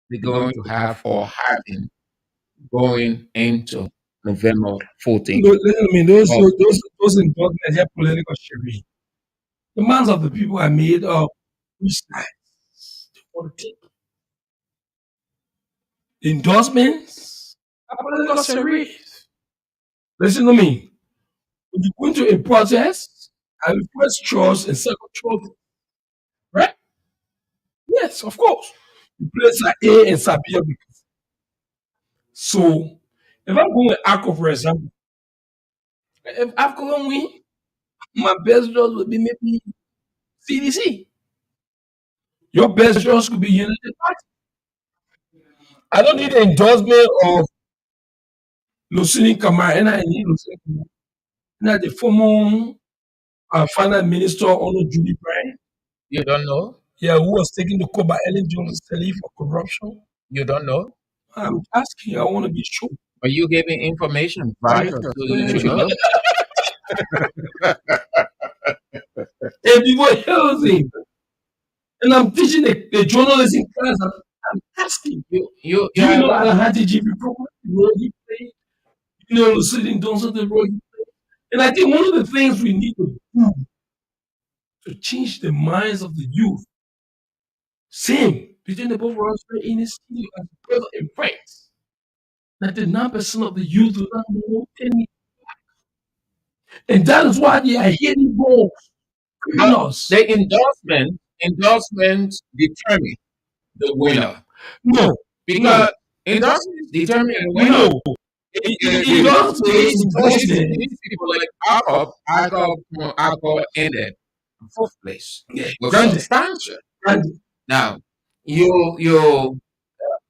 E: they're going to have or having going into November 14th?
D: I mean, those endorsements have political charade. The minds of the people are made of which sides they want to take. The endorsements are political charade. Listen to me. When you go into a protest, I will first choose and second choice. Right? Yes, of course. You place like A and sub B. So, if I'm going with ACO, for example, if ACO don't win, my best choice would be maybe CDC. Your best choice could be United Party. I don't need the endorsement of Lucini Kamara, and I need Lucini Kamara. Now, the former finance minister, Ono Julie Bryan.
E: You don't know?
D: Yeah, who was taken to court by Ellen Jones Sally for corruption.
E: You don't know?
D: I'm asking you, I want to be sure.
E: Are you giving information right? So you should know.
D: And people hear him. And I'm teaching the journalism class. I'm asking you. Do you know Alhaji GP program? The role he played? You know, Lucille Johnson, the role he played? And I think one of the things we need to do to change the minds of the youth, same between the both of us in the studio as brother and friends, 99% of the youth do not know any. And that is why they are hitting balls.
E: The endorsements determine the winner.
D: No,
E: because endorsements determine the winner.
D: No.
E: These people like Akop ended in fourth place.
D: Yeah.
E: We're going to sponsor. Now,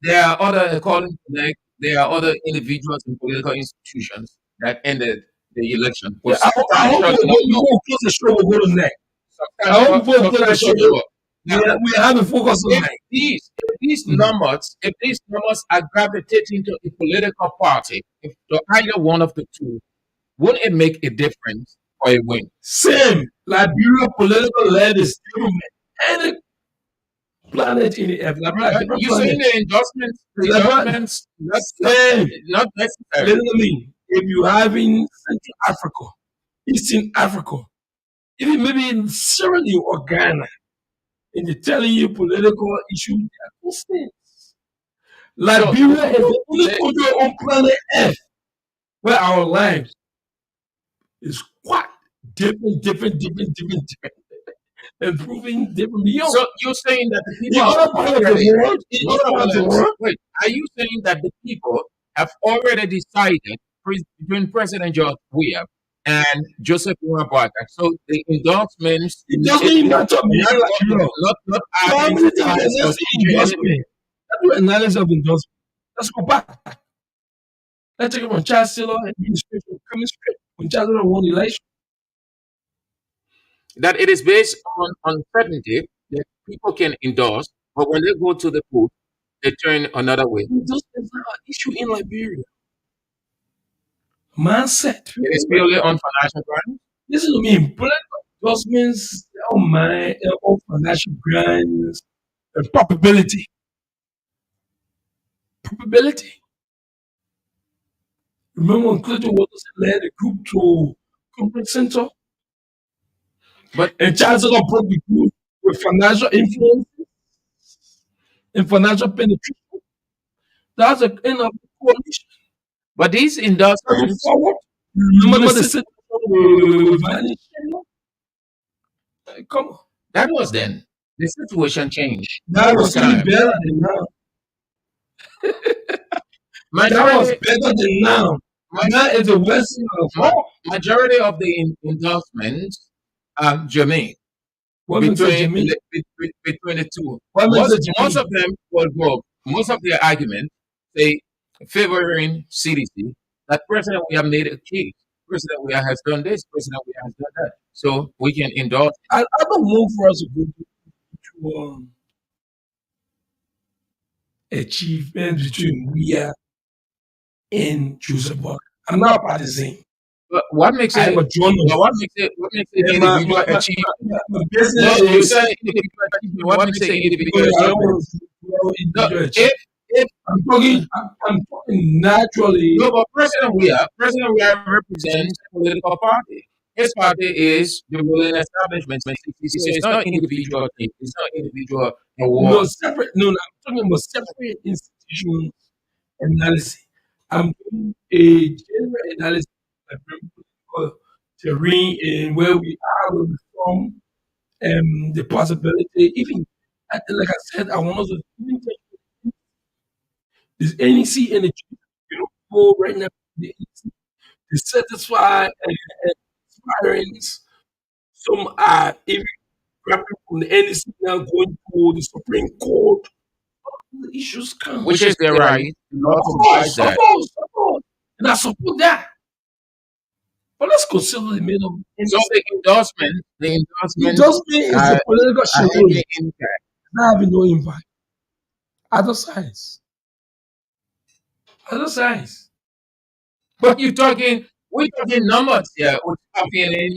E: there are other, according to NEC, there are other individuals in political institutions that ended the election.
D: Yeah, I hope before close the show will go to NEC. I hope before we close the show, we have a focus on NEC.
E: If these numbers are gravitating to a political party, if to either one of the two, wouldn't it make a difference for a win?
D: Same. Liberia political led is any planet in the earth.
E: You're saying the endorsements not necessary.
D: Listen to me. if you have in Central Africa, Eastern Africa, even maybe in Sierra Leone or Ghana, and they're telling you political issues, they are constant. Liberia is the only country on planet Earth where our lives is quite different, and proving different beyond.
E: So you're saying that the
D: In
E: people
D: other parts of the world,
E: wait, are you saying that the people have already decided between President George Weah and Joseph Mubarak? So the endorsements
D: it doesn't even matter
E: not
D: how
E: adding
D: many times let's say endorsement. Let's do analysis of endorsement. Let's go back. Let's take it from Chancellor administration coming straight when Chancellor won the election.
E: that it is based on uncertainty that people can endorse, but when they go to the booth, they turn another way.
D: Endorsement is not an issue in Liberia. Mindset.
E: It is purely on financial grounds.
D: Listen to me. Political endorsements, all financial grants, and probability. Remember when Clinton was led a group to conference center? And Chancellor broke the group with financial influence and financial penetration. That's the end of the coalition.
E: But these endorsements,
D: remember the system with come on.
E: That was then. The situation changed.
D: That was better than now. That was better than now. Now is the worst of all.
E: Majority of the endorsements are germane. Between the two. Most of them will go. Most of their arguments say favoring CDC that President we have made a case. President we has done this. President we has done that. So we can endorse.
D: I don't want for us to go to achievement between Weah and Joseph Buck. I'm not partisan.
E: But what makes it? What makes it individual achievement? What makes it individual achievement?
D: I'm talking naturally.
E: No, but President Weah represents a political party. His party is the ruling establishment. So it's not individual thing. It's not individual award.
D: No, separate. No, I'm talking about separate institutions analysis. I'm doing a general analysis of political terrain and where we are, where we're from, the possibility. Even like I said, I want to even take this NEC energy. Go right now. The satisfy aspirants. Some are even grabbing from the NEC now going to the Supreme Court. The issues come.
E: Which is their right.
D: And I support that. But let's consider the middle.
E: So the endorsement
D: is a political shadow. Not having no impact. Other sides.
E: But we're talking numbers here.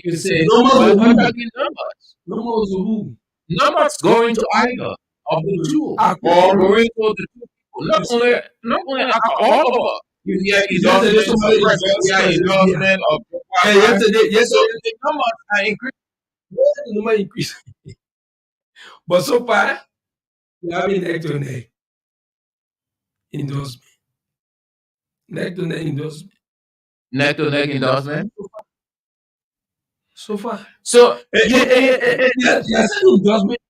E: You say
D: numbers.
E: We're talking numbers.
D: Numbers of who?
E: Numbers going to either of the two, or going to the two people. Not only all over. You hear endorsement of endorsement of
D: yesterday.
E: So the numbers are increasing.
D: But so far, we have been neck to neck endorsement. Neck to neck endorsement.
E: Neck to neck endorsement.
D: So far.
E: So
D: yes, endorsement.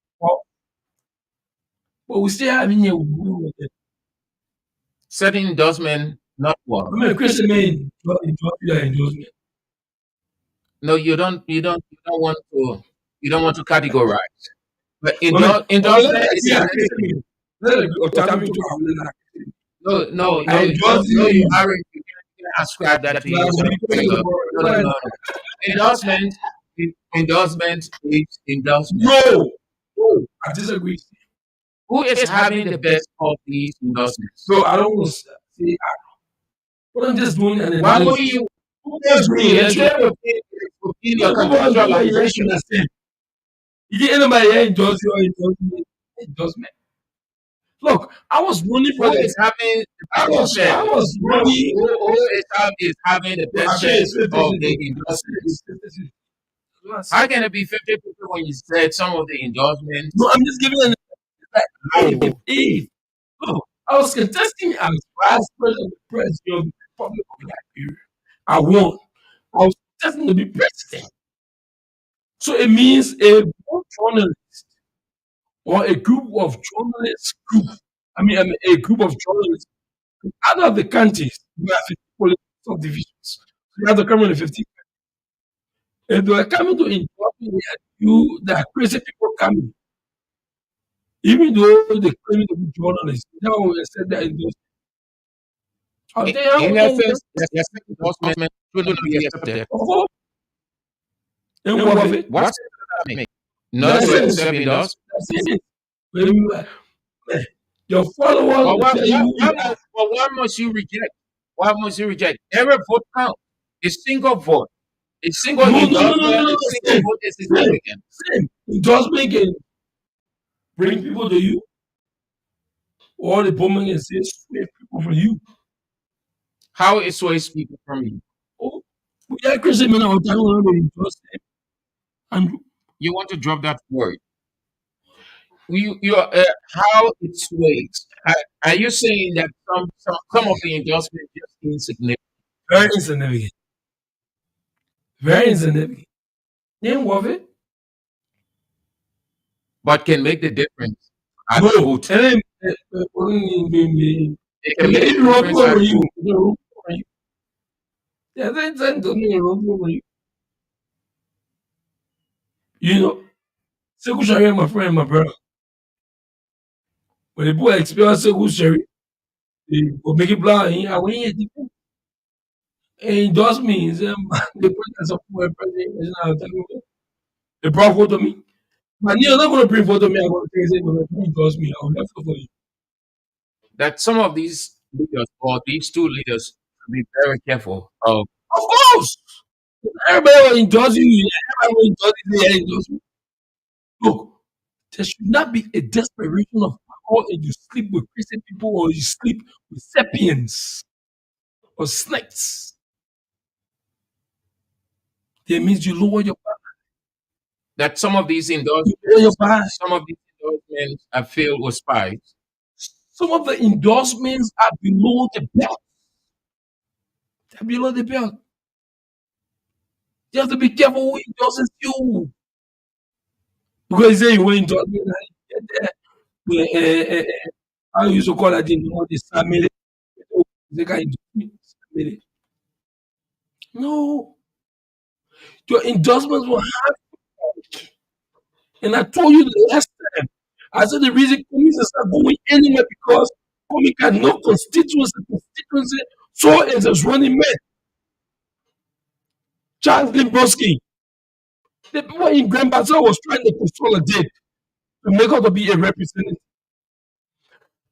D: But we still having a with it.
E: Certain endorsement, not one.
D: I mean, Christian made endorsement.
E: No, you don't want to categorize. But endorsement is no, you aren't. You can't ascribe that to you. No. Endorsement is endorsement.
D: No, I disagree.
E: Who is having the best of these endorsements?
D: So I don't want to say but I'm just doing an
E: analysis. Why would you? Who is doing your contextualization?
D: You get anybody endorse your endorsement? Look, I was running for
E: Who
D: the.
E: is having the
D: I
E: best
D: was
E: share?
D: running.
E: Who is having the best share of the endorsements? How can it be 50 people when you said some of the endorsements?
D: No, I'm just giving an. If look, I was contesting as vice president of the Republic of Liberia. I won. I was contesting to be president. So it means a journalist or a group of journalists a group of journalists out of the countries we have 50 political subdivisions. We have to come in the 50. If they were coming to endorse me, there are crazy people coming. Even though they claim to be journalists, now we said they're endorsing.
E: In essence, yes, endorsement should not be accepted.
D: Of course. And what of it?
E: What's that make? Not to accept endorsement.
D: Your followers
E: But
D: will tell you
E: what must you reject? What must you reject? Every vote counts. A single vote. A single endorsement, a single vote is significant.
D: Same. Endorsement can bring people to you. Or the woman can say sway people from you.
E: How it sways people from you?
D: Oh, we are Christian men all the time when we endorse them. And
E: You want to drop that word. How it sways. Are you saying that some of the endorsements just insignificant?
D: very insignificant. Very insignificant. Name of it?
E: But can make the difference at
D: No.
E: vote.
D: And then,
E: It can make
D: it
E: the
D: wrong
E: difference
D: for
E: at
D: you.
E: vote.
D: It wrong for you. Yeah, that's wrong for you. You know, Sekou Sherry, my friend, my brother. When the boy experience Sekou Sherry, they go make it blind. I went here. And endorse me. He said, the president of the president. They brought photo me. But you're not going to bring photo me. I'm going to say, endorse me. I'll left for you.
E: That some of these leaders or these two leaders should be very careful of.
D: Of course. Everybody will endorse you. Everybody will endorse you. They endorse you. Look, there should not be a desperation of power and you sleep with crazy people or you sleep with sapiens or snakes. That means you lower your bar.
E: That some of these endorsements,
D: You lower your bar.
E: some of these endorsements are filled with spies.
D: Some of the endorsements are below the belt. They're below the belt. You have to be careful who endorses you. Because they will endorse me. I used to call that the family. They can endorse me. Family. No. Your endorsements will have. And I told you the last time. I said the reason communities are not going anywhere because Komi got no constituency, so is his running mate. Charles Limbowski. The people in Grand Bazaar was trying to consolidate to make her to be a representative.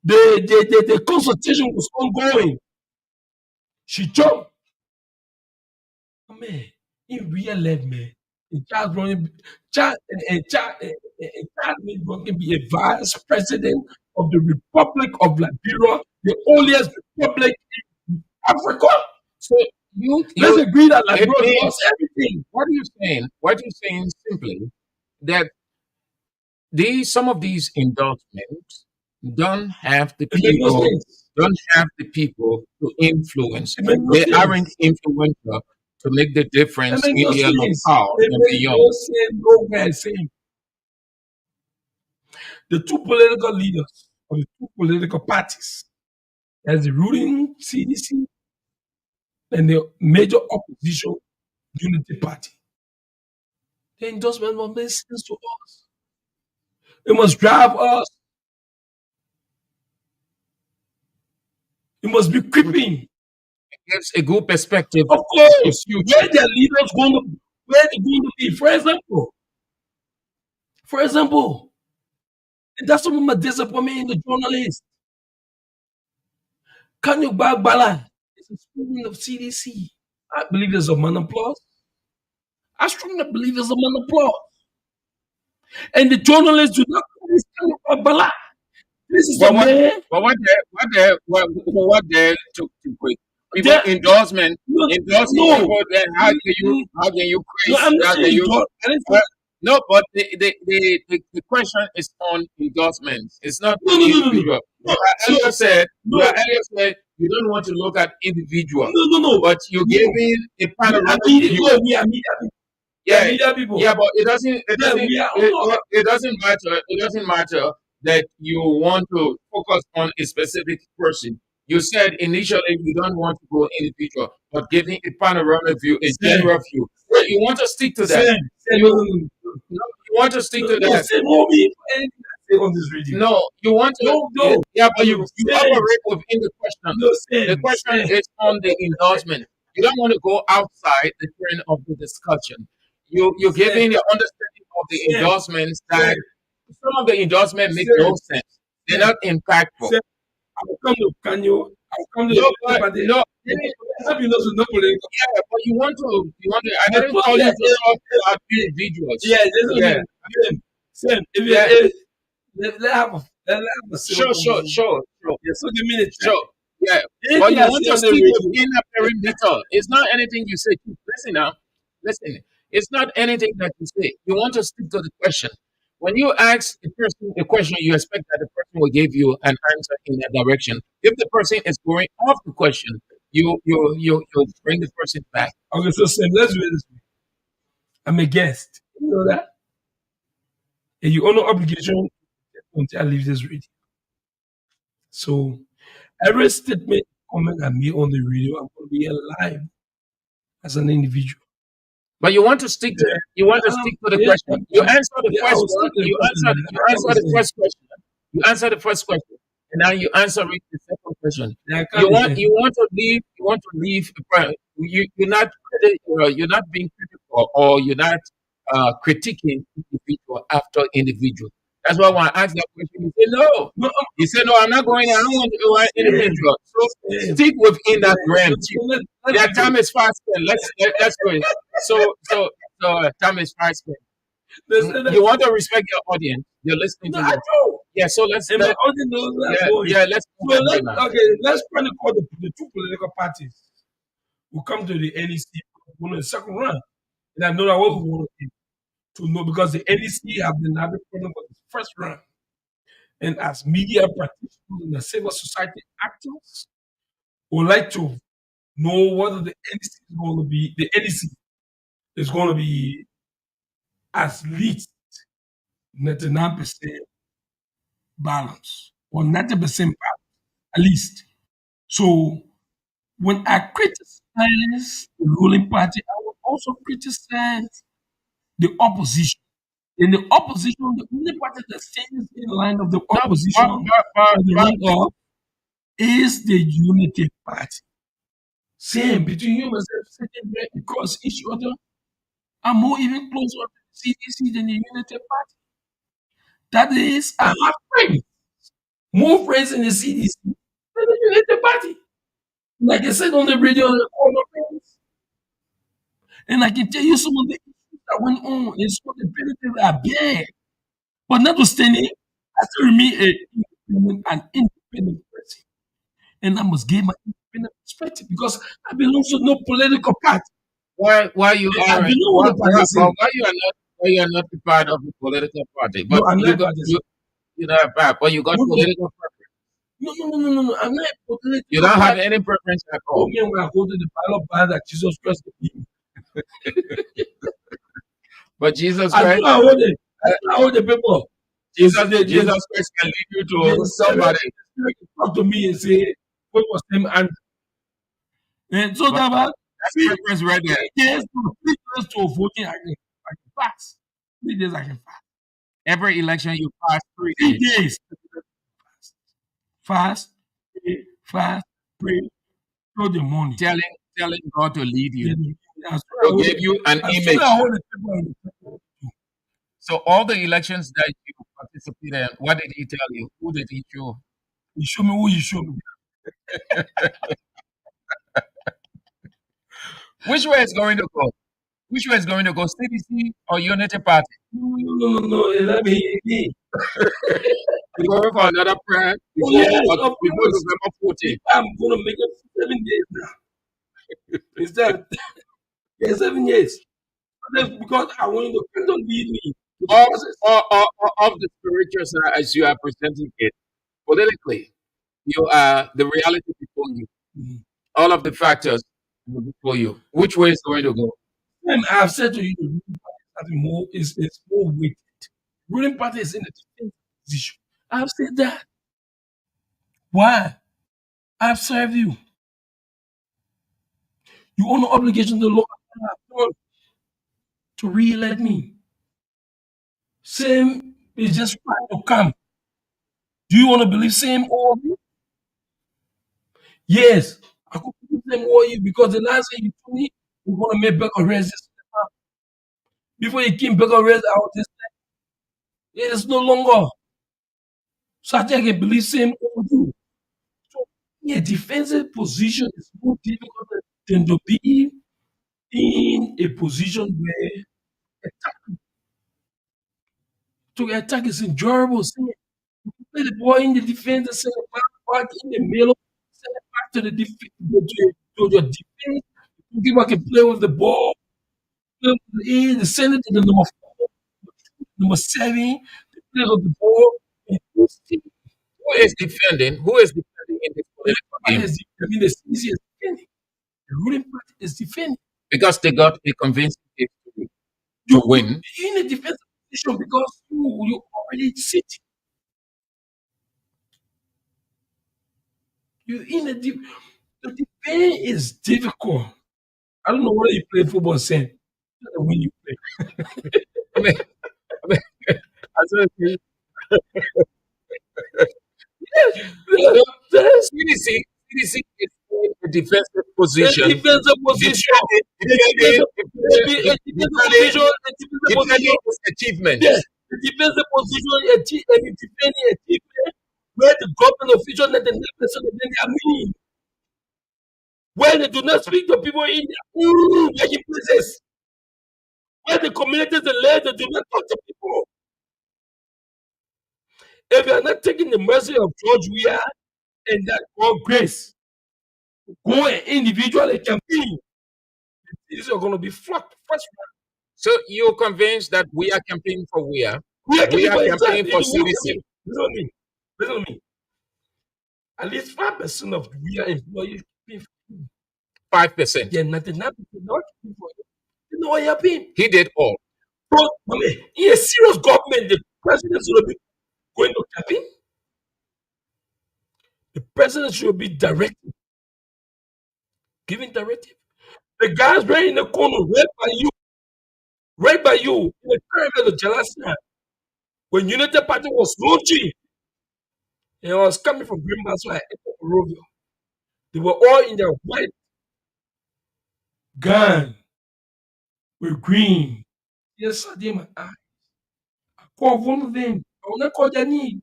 D: The consultation was ongoing. She jumped. Man, in real life, man, Charles Limbowski can be a vice president of the Republic of Liberia, the oldest republic in Africa.
E: So
D: Let's agree that Liberia
E: it means-
D: lost everything.
E: what are you saying? What you're saying simply that some of these endorsements don't have the
D: It makes no
E: people
D: sense.
E: to influence.
D: It makes no
E: They
D: sense.
E: aren't influential to make the difference
D: It
E: in
D: makes no
E: their
D: sense.
E: locale
D: It
E: and
D: makes
E: beyond.
D: no sense. Nowhere same. The two political leaders of the two political parties, as the ruling CDC and the major opposition unity party. The endorsement must make sense to us. It must drive us. It must be creeping.
E: Gives a good perspective.
D: Of course, where their leaders where they're going to be. For example, and that's some of my disappointment in the journalists. Kanye Bagbala is a student of CDC. I believe there's a man applause. I strongly believe there's a man applause. And the journalists do not call this Kanye Bagbala. This is
E: But
D: a man.
E: what they took too quick? People
D: There-
E: endorsing
D: no,
E: people. Then how can you
D: no,
E: praise?
D: I'm not
E: How
D: saying
E: can you?
D: I didn't say,
E: No, but the question is on endorsements. It's not
D: no,
E: on
D: no, no, no, no,
E: individual.
D: no.
E: You
D: No,
E: earlier said you don't want to look at individual,
D: no.
E: but you're giving a panoramic view.
D: We are media people.
E: Yeah,
D: Media people.
E: yeah, but
D: We are
E: it doesn't matter. It doesn't matter that you want to focus on a specific person. You said initially you don't want to go individual, but giving a panoramic view, a general view. Well, you want to stick to that. You want to stick to that.
D: Say no me for anything I say on this radio.
E: No, you want to.
D: No.
E: Yeah, but you
D: Sam.
E: operate within the question.
D: No,
E: The
D: Sam.
E: question is on the endorsement. You don't want to go outside the trend of the discussion. You're giving the understanding of the
D: Sam.
E: endorsements that some of the endorsements make no sense. They're not impactful.
D: Sam, I will come to Kanyo. I will come to
E: No,
D: the
E: but
D: no. Help you know to know political.
E: Yeah, but you want to. I didn't call you to talk about individuals.
D: Yeah,
E: Yeah.
D: Sam, if you
E: Yeah.
D: let's have a
E: Sure.
D: Yeah, so give me the
E: Sure. Yeah.
D: Anything
E: But you
D: I
E: want
D: say
E: to
D: on the
E: stick
D: radio.
E: within a perimeter. It's not anything you say. Listen now. Listen. It's not anything that you say. You want to stick to the question. When you ask a person a question, you expect that the person will give you an answer in that direction. If the person is going off the question, you bring the person back.
D: Okay, so Sam, let's do it this way. I'm a guest. You know that? And you own no obligation until I leave this radio. So every statement, comment I make on the radio, I'm going to be alive as an individual.
E: But you want to stick to the question. You answer the first one. You answer the first question. You answer the first question, and now you answer the second question. You want to leave. You're not being critical, or you're not critiquing individual after individual. That's why when I ask that question, you say no. You say no. I'm not going there. I don't want to go individual. So stick within that realm. Their time is fast spent. Let's go. So time is fast spent. You want to respect your audience. You're listening to them. Yeah. So let's.
D: And my audience knows that going.
E: Let's.
D: Let's finally call the two political parties who come to the NEC in the second round. And I know that what we want to know, because the NEC have been having problem with the first round. And as media practitioners and the civil society actors, would like to know whether the NEC is going to be at least 99% balance or 90% balance, at least. So when I criticize the ruling party, I will also criticize the opposition. In the opposition, the only party that stands in line of the opposition is the Unity Party. Same between you and myself, sitting there across each other, I'm more even closer to the CDC than the Unity Party. That is, I have friends, more friends in the CDC than the Unity Party. Like I said on the radio, on the corner friends. And I can tell you some of the issues that went on in some of the benefits are bad. But notwithstanding, I still remain an independent person. And I must give my independent perspective because I belong to no political party.
E: Why you are not a part of the political party? But
D: No, I'm not part of this.
E: you're not a part, but you got political preference.
D: No. I'm not political.
E: You don't have any preference at all.
D: Me when I go to the ballot bar that Jesus Christ gave me.
E: But Jesus
D: I
E: Christ,
D: hold the people.
E: Jesus Christ can lead you to somebody.
D: Talk to me and say, what was him? And so that's
E: preference right there.
D: 3 days to voting, I can fast. 3 days I can fast.
E: Every election you pass 3
D: days. Fast, pray, throw the money.
E: Telling God to lead you.
D: To
E: give you an image. So all the elections that you participated in, what did he tell you? Who did he show?
D: He showed me who he showed me.
E: Which way is going to go? Which way is going to go? CDC or Unity Party?
D: No. Let me hear.
E: We're going for another prayer
D: Oh,
E: before,
D: yes, of
E: before
D: course.
E: November 14th.
D: I'm going to make it 7 days now. Instead, yeah, 7 years. Because I want you to don't lead me to the
E: Of,
D: process.
E: of the spiritual side, as you are presenting it politically, you are the reality before you. All of the factors before you. Which way is going to go?
D: And I've said to you, the ruling party is more weighted. Ruling party is in a defensive position. I've said that. Why? I've served you. You own no obligation to look to re-elect me. Same is just trying to come. Do you want to believe same or me? Yes. I could believe same or you because the last thing you told me, we're going to make back arrest. Before you came back arrest, I was just like, it is no longer. So I think I can believe same or you. So a defensive position is more difficult than to be in a position where to attack is enjoyable. Play the ball in the defense and send it back in the middle, send it back to the to your defense. People can play with the ball, play with the end, send it to the number 4, number 7, the players of the ball. And
E: Who is defending? Who is defending in this political game?
D: I mean, the CC is defending. The ruling party is defending.
E: Because they got a convincing case to win.
D: You're in a defensive position because you already sit. You're in a the defense is difficult. I don't know whether you play football, Sam. When you play.
E: I mean, I said, CDC is in a defensive position.
D: A defensive position.
E: Defending his achievement.
D: Yes, the defensive position, a defending achievement where the government officials and the next person of their meaning. Where they do not speak to people in their places. Where the communities and land they do not talk to people. If you are not taking the mercy of George Weah and that God grace, go and individually campaign. These are going to be flocked first.
E: So you're convinced that we are campaigning for Weah?
D: We are
E: campaigning for CDC.
D: Listen to me. At least 5% of Weah employees pay for him.
E: 5%.
D: Yeah, 99% not paying for him. You know what you're paying?
E: He did all.
D: So, I mean, in a serious government, the president should be going to campaign. The president should be directing, giving directive. The guys right in the corner, right by you, in the pyramid of Jalasa, when United Party was launching, and I was coming from Green Basel, they were all in their white gown with green. Yes, I did my eyes. I called one of them. I will not call their name.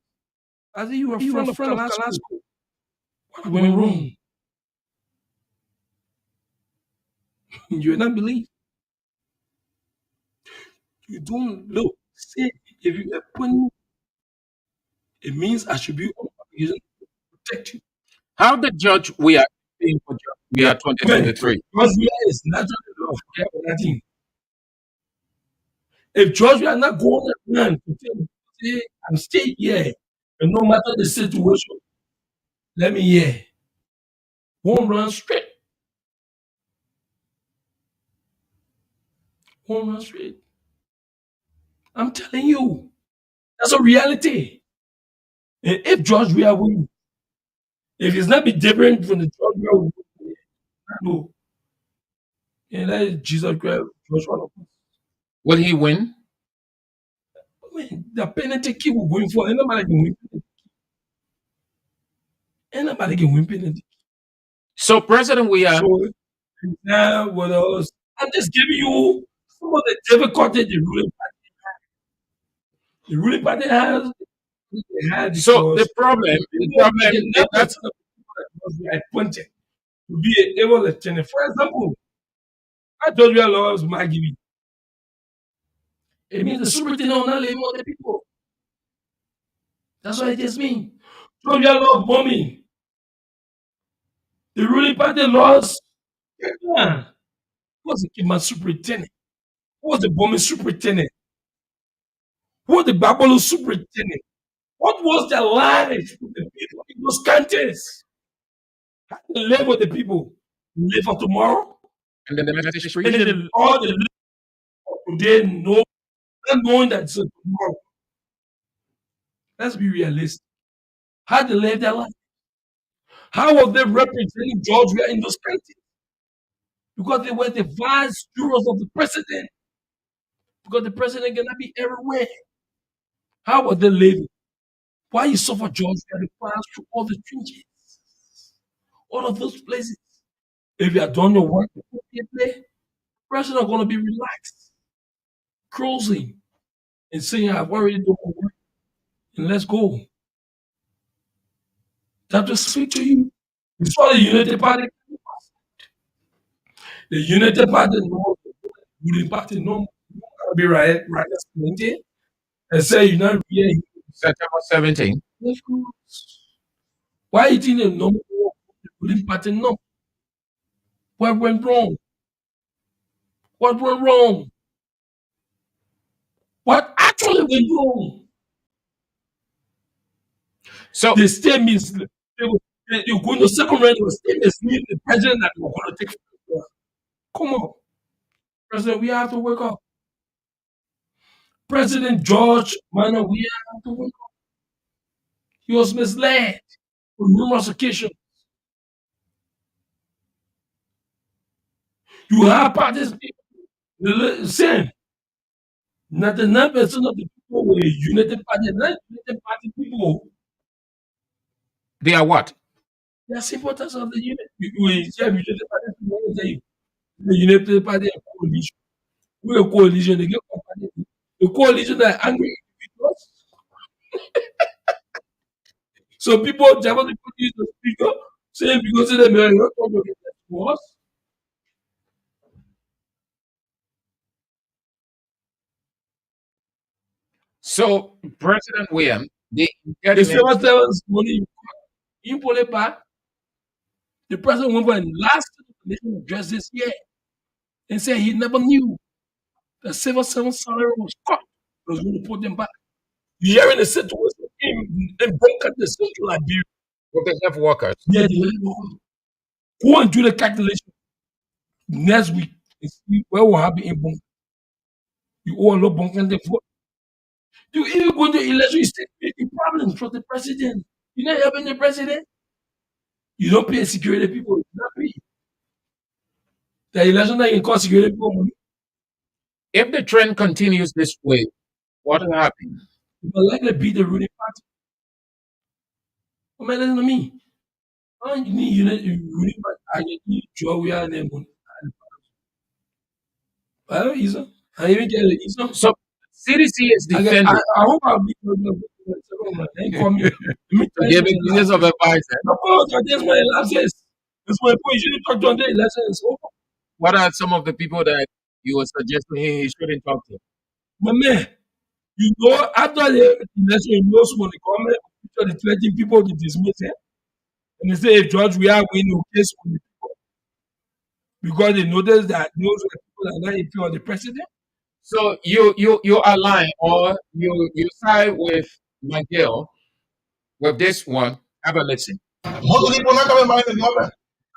D: I said, you are a friend of Kalasco. What went wrong? You will not believe. You don't look. Say, if you are putting, it means I should be on obligation to protect you.
E: How the judge we are paying for judge we are 2023?
D: Because we are is natural law of care or nothing. If George, we are not going around to say, I'm staying here, and no matter the situation, let me hear. Won't run straight. Won't run straight. I'm telling you, that's a reality. And if George we are winning, if it's not be different from the George we are winning, no. And that is Jesus Christ, Joshua.
E: Will he win?
D: I mean, the penalty kick we're going for, anybody can win penalty. Anybody can win penalty.
E: So President we are.
D: So now what else? I'm just giving you some of the difficulty the ruling party has. The ruling party has.
E: So the problem is that's
D: appointed to be able to change. For example, I told you laws my giving. It means the superintendent will not leave all the people. That's what it just means. So you love bombing. The ruling party lost. Yeah. Who was the Kidman superintendent? Who was the bombing superintendent? Who was the Babylon superintendent? What was their life with the people in those countries? How they live with the people? Live for tomorrow?
E: And then the
D: And
E: administration.
D: then all the live today, not knowing that it's a tomorrow. Let's be realistic. How they live their life? How was they representing Georgia in those countries? Because they were the vice jurors of the president. Because the president cannot be everywhere. How were they living? Why you suffer Georgia to pass through all the trenches, all of those places? If you have done your work appropriately, the president are going to be relaxed, cruising, and saying, I've already done my work, and let's go. That just speak to you. You saw the United Party. The United Party knows the ruling party knows be right as plenty and say you're not here.
E: September 17th.
D: Let's go. Why you think the number one the ruling party no? What went wrong? What went wrong? What actually went wrong?
E: So
D: The state means you go to second round, the state mislead the president that we're going to take. Come on, President, we have to wake up. President George Mano, we have to wake up. He was misled on numerous occasions. You have participants, same. 99% of the people were United Party, not United Party people.
E: they are what?
D: They are supporters of the unit. We have United Party, the United Party and coalition. We're a coalition, they get company. The coalition that are angry individuals. So people jump on the use the speaker, saying because of the American was
E: So President William, the
D: the
E: impediment.
D: 7 money in Polepa, the president went for a last nation address this year and said he never knew the civil servant salary was cut. He was going to put them back. You're in a situation in broken the central Liberia.
E: With the health workers.
D: Yeah, go and do the calculation next week and see where will happen in Bunker. You all know Bunker and the vote. You even go to election, you still making problems for the president. You're not helping the president. You don't pay security people. You not pay. The election that can cost security people money.
E: If the trend continues this way, what will happen?
D: You will likely beat the ruling party. Come on, listen to me. You need ruling party. I need joy. We are them money. I don't know. I even get it.
E: So CDC is defending.
D: I hope I'll be come here.
E: Giving millions of advice.
D: Of course, that's my license. That's my point. You shouldn't talk to the license.
E: What are some of the people that you would suggest to him he shouldn't talk to?
D: My man, you know, after the election, you know, someone the government, after the 13 people to dismiss it, and they say, George, we are winning a case on the people. Because they notice that those people are not in favor of the president.
E: So you align or you side with McGill with this one. Have a listen.
K: Most of the people are not coming by the government.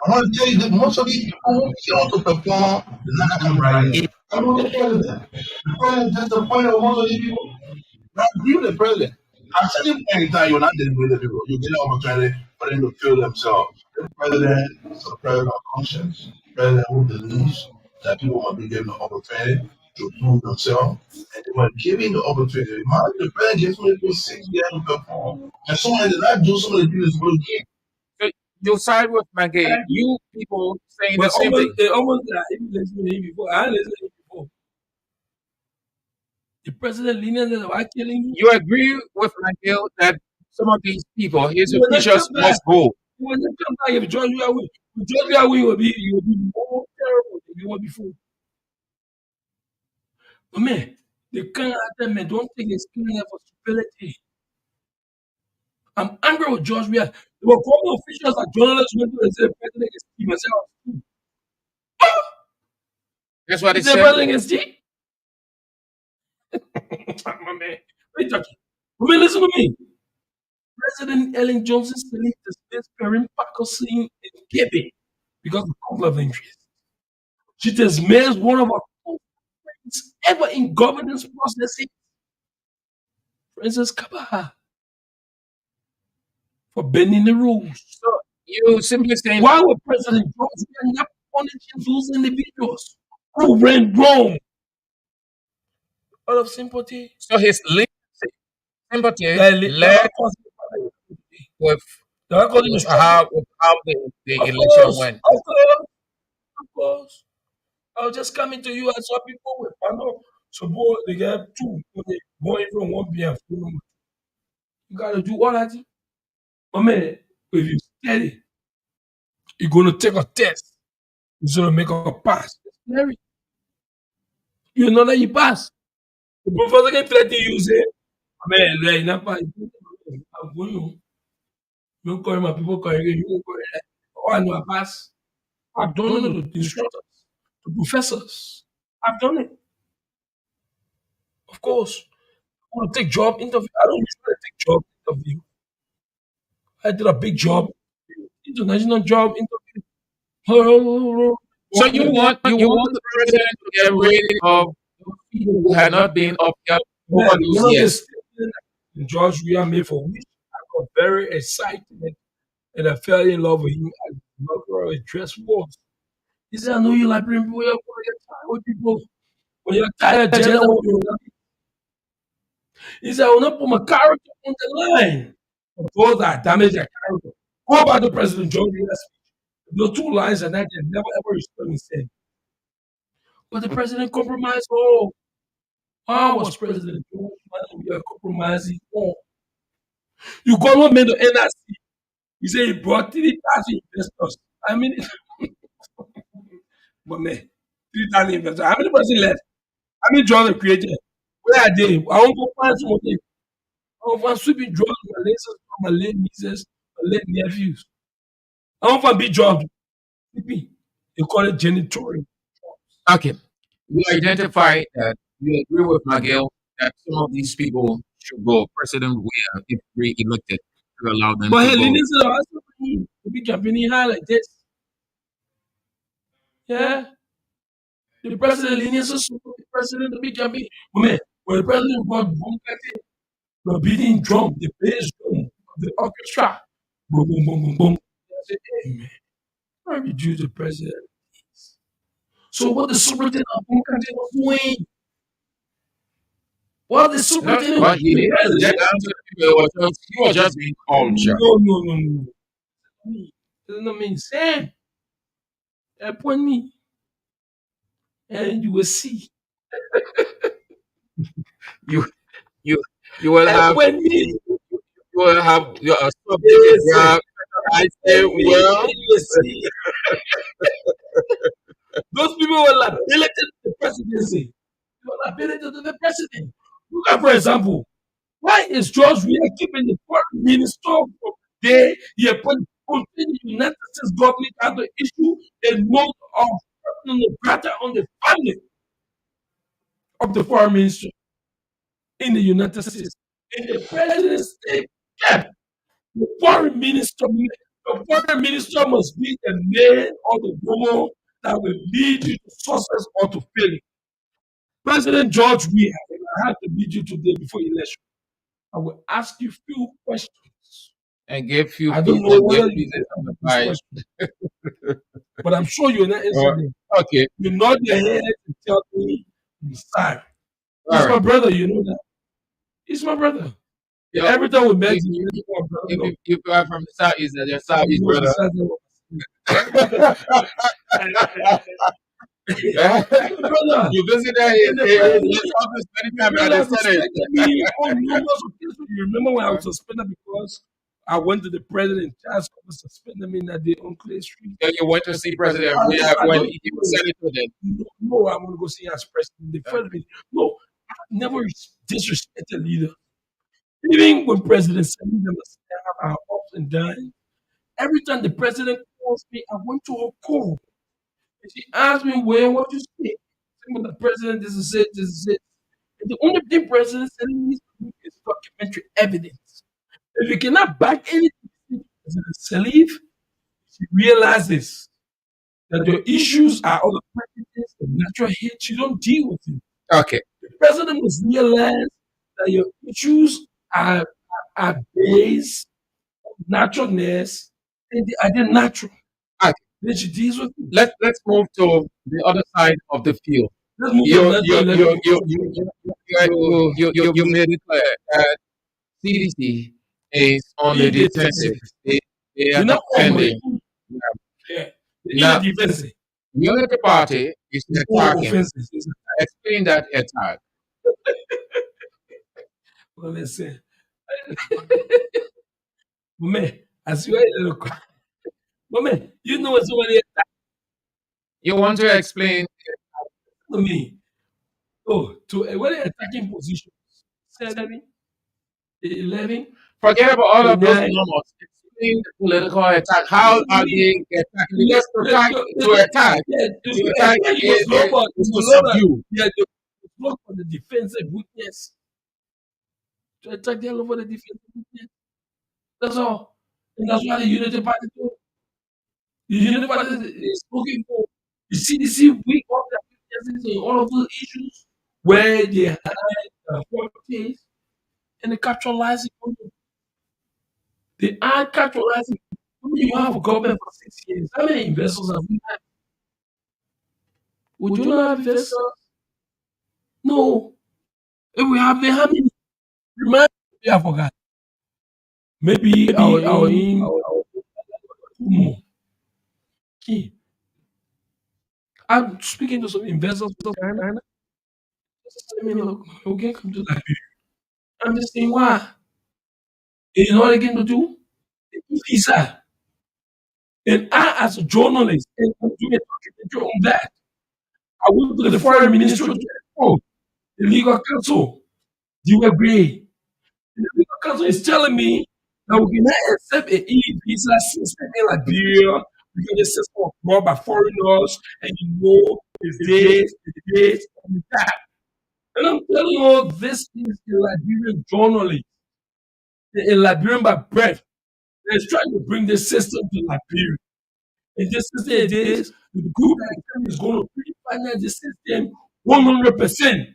K: I want to tell you that most of these people who want to perform, they're not coming by the I know the president. The president is disappointed with most of these people. I agree with the president. At certain point in time, you're not dealing with the people. You get an opportunity for them to feel themselves. The president is a president of conscience. The president who believes that people must be given the opportunity to prove themselves. And they were giving the opportunity. The president gives me for 6 years to perform. And someone did not do some of the things for again.
E: So you side with McGill. You people saying the same thing.
D: They almost even listened to him before. I listened to him before. The president leaning that are killing
E: you agree with McGill that some of these people, his officials, must go.
D: He will not come back if George Weah win. If George Weah win, he will be more terrible than he was before. But man, the kind of men don't take his kind for stability. I'm angry with George Weah. There were government officials and journalists went to and said, President is Steve. I said,
E: That's what
D: he
E: it
D: said,
E: said.
D: President is Steve. My man, what are you talking? I mean, listen to me. President Ellen Johnson selected the space Perrin Pakosing in Quebec because of conflict of interest. She dismissed one of our friends ever in governance processes, Francis Kabaha, for bending the rules.
E: So you simply saying,
D: Why would President Johnson not punishing those individuals who ran Rome out of sympathy?
E: so his sympathy
D: That
E: led with how the
D: Of
E: election
D: course,
E: went.
D: of course, of course. I was just coming to you. I saw people with panel. So boy, they get two. They go even one PM. You gotta do all that. But man, if you steady, you're gonna take a test. You're gonna make a pass. It's scary. You know that you pass. The professor can threaten you, say, man, like, not pass. I'm going to. You call my people, call you. You call it. Oh, I know I pass. I've done it to instructors, to professors. I've done it. Of course. I want to take job interview. I don't usually take job interview. I did a big job, international job interview.
E: So you want the president to get rid of people who had not been upheld over
D: Man,
E: those
D: one of the
E: years.
D: statements George Weah made for which I got very excited and I fell in love with him as inaugural address was. He said, I know you like bringing people, you're going to get tired with people. When you're tired of telling what you want. He said, I will not put my character on the line for those that damage their character. Go back to President George Weah's speech. Those two lines and I can never ever restore the same. But the president compromised all. How was President George Weah compromising all? You government made the NRC. He said he brought 3,000 investors. I mean, but man, 3,000 investors. How many person left? How many jobs they created? Where are they? I want to find some of them. I want to find sweeping jobs for my nieces, my late nieces, my late nephews. I want to find big jobs. Sweeping. They call it janitorial.
E: Okay. You identify that you agree with Miguel that some of these people should go. President Weah, if re-elected, to allow them
D: But
E: to
D: hey,
E: go.
D: Lenny said, I to be campaigning high like this. Yeah. The president, Lenny said, the president to be campaigning. But man, when the president brought Bunkati, the beating drum, the bass drum of the orchestra, boom, boom, boom, boom, boom. I said, hey, man, I reduce the president. So what the superintendent of Bunkati was doing? What the superintendent
E: Well,
D: was doing?
E: he was just being culture.
D: No. It doesn't mean Sam. Appoint me. And you will see.
E: You will have
D: Appoint me.
E: you will have your subject
D: Yes,
E: I say well.
D: you will see. Those people were liability to the presidency. They were liability to the president. Look at, for example, why is George Weah keeping the foreign minister from the day he appointed the United States government had to issue a note of personal matter on the family of the foreign minister in the United States? And the president kept the foreign minister. The foreign minister must be the man or the woman that will lead you to success or to failure. President George Weah, if I had to meet you today before election, I will ask you a few questions.
E: And give few
D: I don't
E: people
D: know whether
E: give
D: you
E: pieces
D: can
E: of
D: answer
E: advice.
D: this question, but I'm sure you're not answering.
E: Okay.
D: You nod your head and tell me I'm sorry.
E: All
D: He's my
E: right.
D: brother, you know that. He's my brother.
E: Yeah.
D: Every time we met,
E: If
D: you know, brother.
E: you are from the Southeast, then you're Southeast,
D: No,
E: brother.
D: Brother,
E: You visited his office many times at the Senate.
D: me on numerous occasions. You remember when I was suspended because I went to the president, task office suspended me that day on Clay Street.
E: Yeah, you went to see President Weah when he was senator then.
D: No, I want to go see as president. The first meeting. No, I never disrespected leader. Even when President Salim was have our ups and downs, every time the president calls me, I went to her call. And she asked me, "Where, what you say?" Saying, "The president, this is it, this is it." And the only thing President Salim needs to do is documentary evidence. If you cannot back anything, President Salim, she realizes that your issues are all the prejudice, the natural hate. You don't deal with it.
E: Okay.
D: The president must realize that your issues are based on naturalness and they are they natural.
E: Okay.
D: Then she deals with it.
E: Let's move to the other side of the field.
D: Let's move to
E: You
D: another
E: you
D: level.
E: you made it clear that CDC is on the defensive. They are
D: They're not
E: defending.
D: Yeah.
E: Now,
D: The defensive.
E: Unity Party is attacking.
D: Offensive.
E: Explain that attack.
D: Well, listen. Man, as you look. Man, you know what's somebody
E: You want to explain?
D: to me. Oh, to when they're attacking positions. 7, 11.
E: Forget about all of those
D: 9.
E: numbers. Explain the political attack. How are they attacking? Because to attack is to subdue.
D: Yeah, they look for the defensive weakness. To attack them over the defensive weakness. That's all. And that's why the Unity Party do. The Unity Party is looking for the CDC weak of their weaknesses in all of those issues where they hide forties and they capitalize on it. They are capitalizing. You have a government for 6 years. How many investors have we had? Would you not have investors? No. If we have, then how many? Remind me, I forgot. Maybe our key. I'm speaking to some investors from China. Just let me look. We can come to Liberia. I'm just saying why. You know what they going to do? Visa. And I, as a journalist, and I'm doing a documentary on that. I went to the foreign ministry to the legal counsel. Do you agree? The legal counsel is telling me that we cannot accept an e-visa system in Liberia because the system was brought by foreigners and you know it's this, and that. And I'm telling you all this is a Liberian journalist, a Liberian by birth, that's trying to bring this system to Liberia. And this system is the group that is going to refinance the system 100%.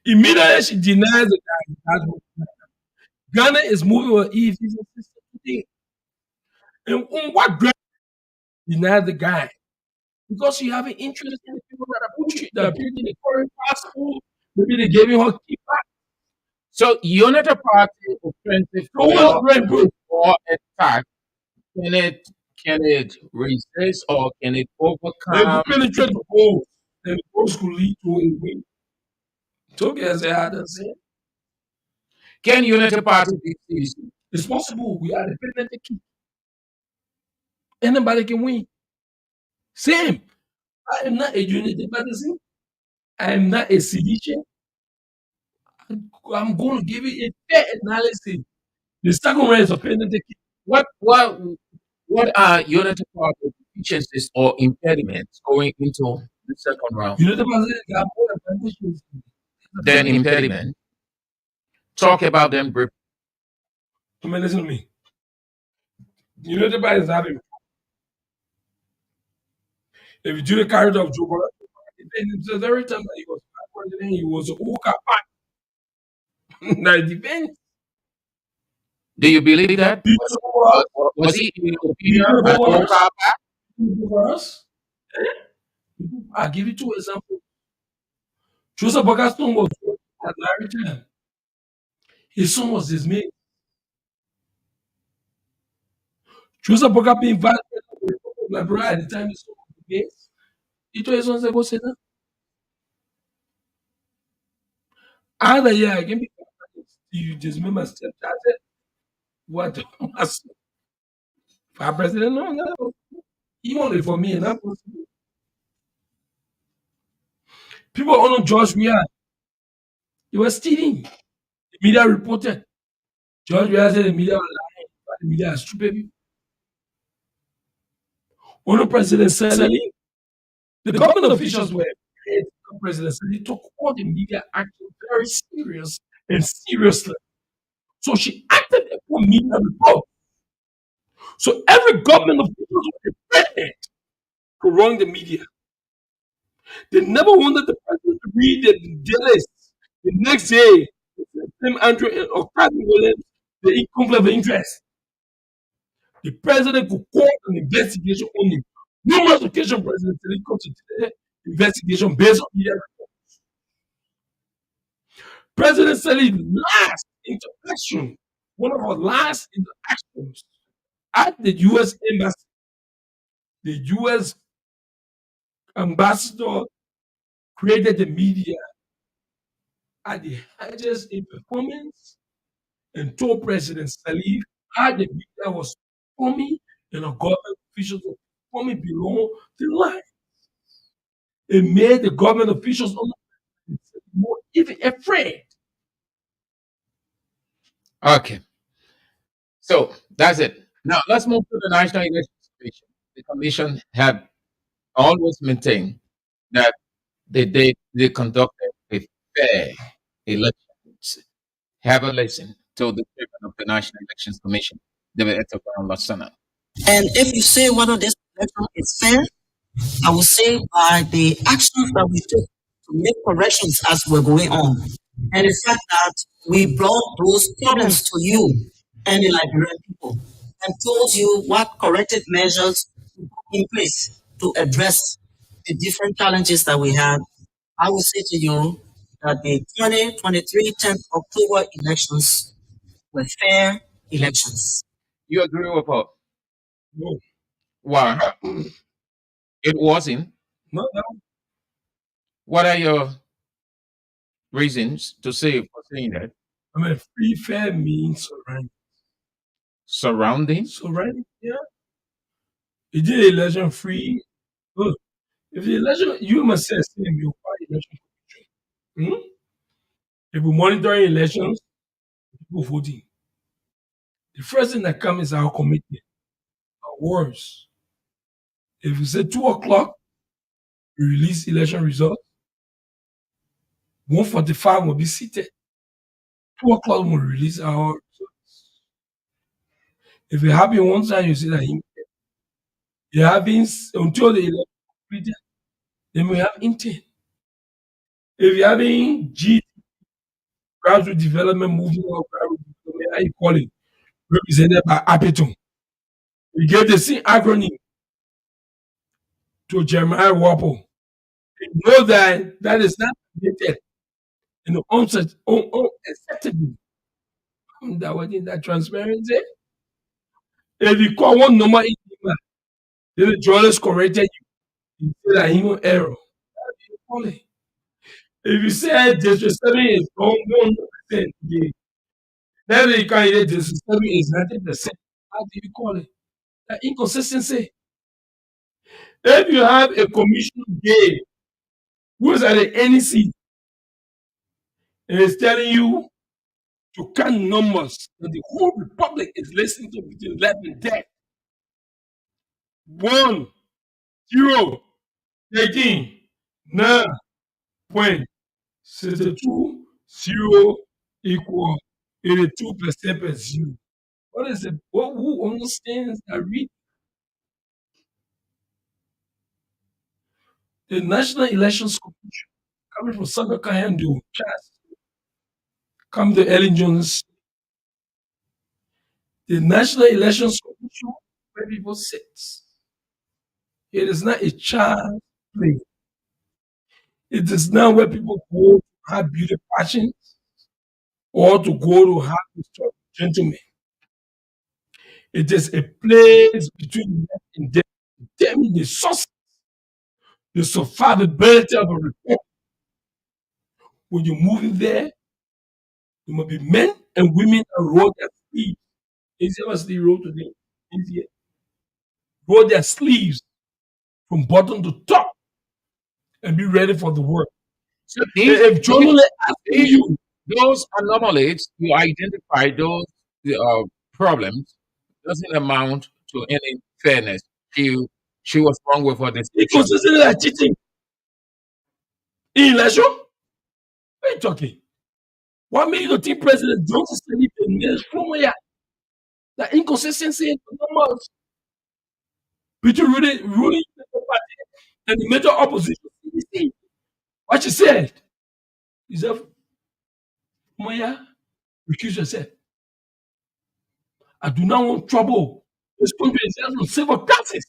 D: Immediately she denies the guy. Ghana is moving on e-visa system today. And on what ground deny the guy? Because you have an interest in the people that are putting the foreign passport. Maybe they gave him her key back.
E: So Unity Party offensive or attack, can it resist or can it overcome?
D: They penetrate the holes, and the holes could lead to a win. Took as they had said.
E: Can Unity Party be CDC?
D: It's possible. We are dependent to keep. Anybody can win. Same. I am not a unity partisan. I am not a sedition. I'm going to give it a fair analysis. The second round is a penalty kick.
E: What are Unity Party deficiencies or impediments going into the second round?
D: Unity Party got more advantages
E: than impediment. Talk about them briefly.
D: I mean, listen to me. Unity Party is having. If you do the character of Joe Biden, every time that he was president, he was a walker back. That defense.
E: Do you believe that? Was he in your opinion
D: for us? I'll give you 2 examples. Joseph Bogaston was at Larry time. His son was dismissed. Joseph Bogaston being vice president of Liberia at the time his son was dismissed. He told his son to go sit down. Either I can be you just remember stepdad said, what for president? No. He wanted for me and that was people on George Weah. He was stealing. Media reported. George Weah said the media was lying, but the media is stupid people. Under President Sally, the government officials were afraid President Sally took all the media action very serious and seriously. So she acted upon media report. So every government official was afraid to run the media. They never wanted the president to read the dailies. The next day, same Andrew and Octavio Williams, the conflict of interest. The president could call an investigation on him. Numerous occasions, President Sally comes to the investigation based on media reports. President Sally's last interaction, one of her last interactions at the U.S. Embassy, the U.S. ambassador created the media at the highest in performance and told President Salih how the media was performing and the government officials were performing below the line. It made the government officials more even afraid.
E: Okay. So that's it. Now let's move to the National Election Commission. The commission have always maintained that they conducted a fair elections. Have a listen to the chairman of the National Elections Commission, David Etokan Lassana.
B: And if you say whether this election is fair, I will say by the actions that we took to make corrections as we're going on, and the fact that we brought those problems to you and the Liberian people and told you what corrective measures to put in place to address the different challenges that we had. I will say to you that the 2023 10th October elections were fair elections.
E: You agree with her?
D: No,
E: Why? It wasn't.
D: no.
E: What are your reasons to say for saying that?
D: I mean, free fair means
E: Surrounding?
D: surrender. Yeah. It did election free. Look, if the election, you must say same you election commission. If we monitoring elections, people voting. The first thing that comes is our commitment, our words. If you say 2 o'clock, we release election results. 1:45 will be seated. 2 o'clock we release our results. If it happen one time, you see that you having until the election completed, then we have intent. If you're having G graduate development movement or graduate development, how you call it, represented by Apeton. We gave the same acronym to Jeremiah Wapo. We know that that is not permitted and unacceptable. That was in that transparency. If you call one number in then the journalist corrected you. You say that human error. That's what you call it. If you say district 7 is wrong 100%, then you can hear district 7 is 90%. How do you call it? That inconsistency. If you have a commission gay who is at the NEC and is telling you to count numbers that the whole republic is listening to between 11 and 10. 1, 0, 13, 9.62, 0 equal 82% per 0. What is it? Who understands that read? The National Elections Commission, coming from Saga Kahandu, Chas, come to Ellen Jones. The National Elections Commission, where people sit. It is not a child play. It is not where people go to have beauty passions or to go to have historic gentlemen. It is a place between life and death, determining the source, the survivability of a republic. When you're moving there, there must be men and women that roll their sleeves. Is ever the roll today? Easier. Roll their sleeves from bottom to top and be ready for the work.
E: So
D: If journalists asking you
E: those anomalies you identify, those problems, doesn't amount to any fairness. She was wrong with her decision.
D: Inconsistently like cheating in election. What are you talking? What made you think President Johnson said it in the from where? The inconsistency in the numbers between ruling party and the major opposition. CDC. What she said is that Moya, recuse yourself. I do not want trouble. This country is just on civil cases,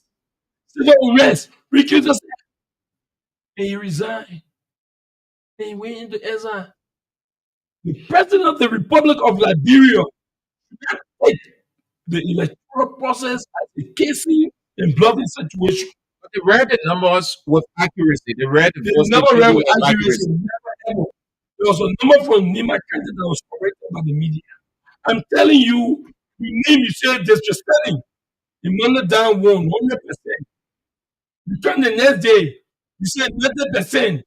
D: civil arrest. Recuse yourself. And he resigned. And he went into exile. The president of the Republic of Liberia take the electoral process as a casing and bluffing situation.
E: But they read the numbers with accuracy. They read the
D: They
E: voting
D: never read
E: schedule
D: with
E: with
D: accuracy. Never ever. There was a number from Nima County that was corrected by the media. I'm telling you, the name you said disrespecting. The money down 100%. You turn the next day, you said 90%.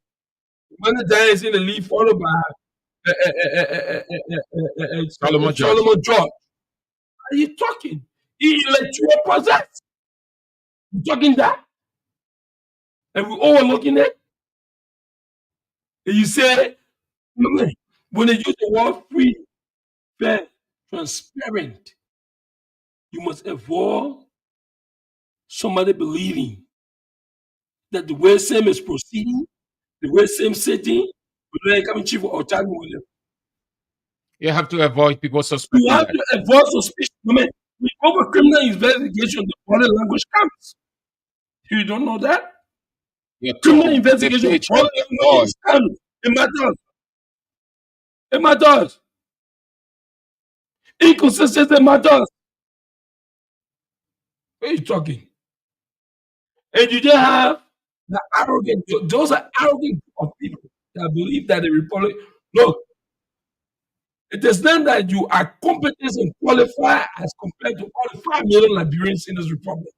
D: The money down is in the lead, followed by
E: Solomon George.
D: Solomon George. Are you talking? Electoral process. You talking that? And we all looking at? And you say, when they use the word free, fair, transparent, you must avoid somebody believing that the way same is proceeding, the way same sitting, coming chief or child.
E: You have to avoid people suspecting
D: You have
E: that.
D: to avoid suspicion. With over criminal investigation, the body language comes. You don't know that? Criminal investigation, body language comes. It matters. It matters. Inconsistency matters. What are you talking? And you just have the arrogant, those are arrogant of people that believe that the Republic, look, it is not that you are competent and qualified as compared to all 5 million Liberians in this Republic.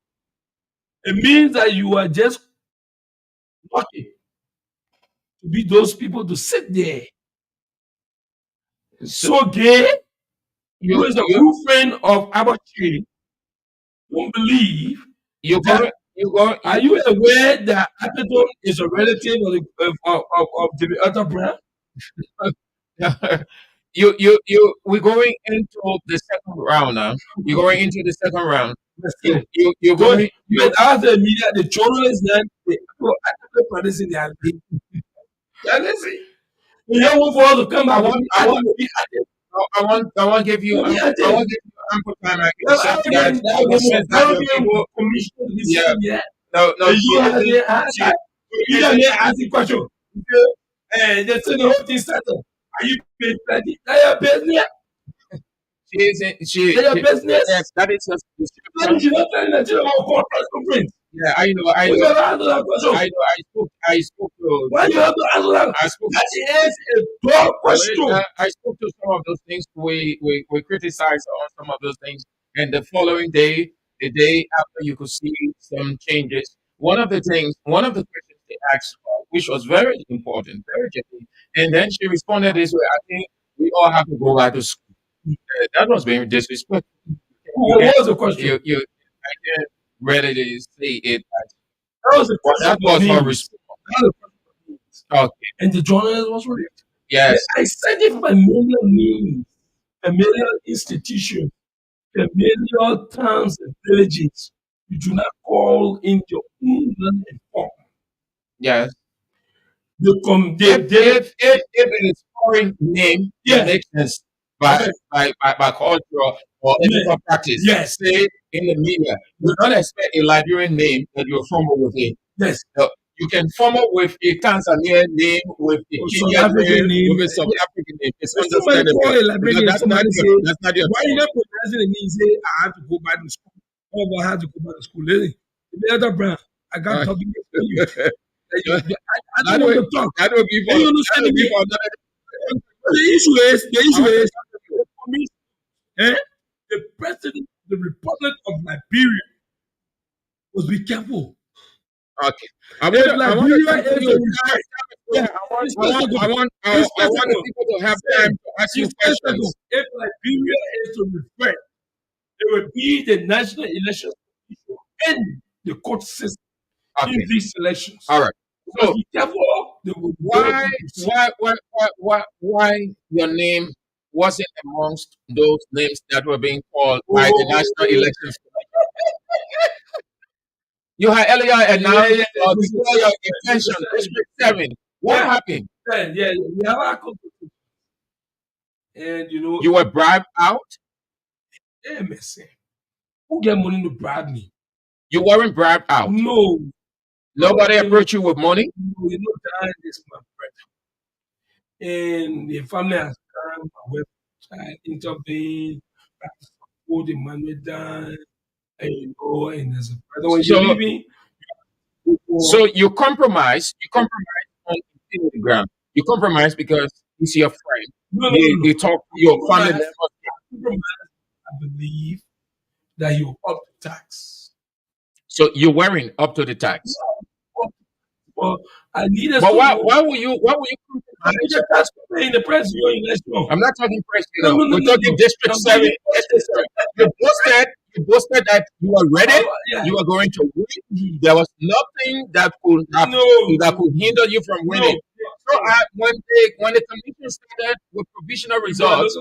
D: It means that you are just lucky to be those people to sit there. So gay, who is a good friend of Abachi, don't believe. Are you aware that Atherton is a relative of the other brand?
E: We're going into the second round now. You're going into the second round. You're going.
D: You ask the media, the journalists, then the parties in their league. Listen, you don't want for us to come back.
E: I want to give you ample time. I can say that
D: Yeah.
E: No.
D: You don't ask the question. They say the whole thing started. Are you paid ready? That's your business. Your business.
E: Yes, that is just.
D: You don't tell Nigeria about conference.
E: Yeah, I know. I spoke to.
D: Why you have to answer that? That is a dog question.
E: I spoke to some of those things. We criticized on some of those things, and the following day, the day after, you could see some changes. One of the questions they asked, which was very important, very genuine, and then she responded this way: I think we all have to go back to school. That was very disrespectful.
D: What was the question?
E: I can't readily say it.
D: That was the question.
E: That was her response. Okay.
D: And the journalist was right.
E: Yes.
D: I said it familiar means, familiar institution, familiar towns and villages. You do not call in your own and form.
E: Yes.
D: If
E: it is foreign name, it makes sense by culture or ethical practice.
D: Yes.
E: Say in the media, you don't expect a Liberian name that you're from within.
D: Yes.
E: You can form up with a Tanzanian name, with a Kenyan name, with a South African name. It's understandable. That's not your.
D: Why you not pronouncing the name? Say I have to go back to school. Oh, I have to go back to school. Listen, the other brand, I got talking to you. I don't want to talk.
E: That will be for.
D: The issue is the president of the Republic of Liberia must be careful.
E: Okay.
D: Liberia is
E: Yeah, I want the people to have time to ask you questions.
D: If Liberia is to refer, it will be the National Election Commission and the court system in
E: Okay.
D: these elections.
E: All right.
D: Because
E: So
D: be careful, they will go
E: why your name wasn't amongst those names that were being called by the National Elections? You had earlier announced before your intention, District 7. What happened?
D: Yeah, we have our constitution. And
E: You were bribed out?
D: hey, Messi, who get money to bribe me?
E: You weren't bribed out.
D: No.
E: Nobody approached you with money?
D: No, you know that is my brother. And the family has come, my wife child intervened, support the man with that, and as a brother, when you're leaving,
E: so you compromise on the ground. You compromise because he's your friend.
D: No.
E: You talk to your family members.
D: I believe that you're up to tax.
E: So you weren't up to the tax.
D: Well, I needed.
E: But why will you
D: I needed tax in the president.
E: I'm not talking president. We're talking District 7. You boasted that you were ready. You were going to win. There was nothing that could hinder you from winning. So when the commission started with provisional results,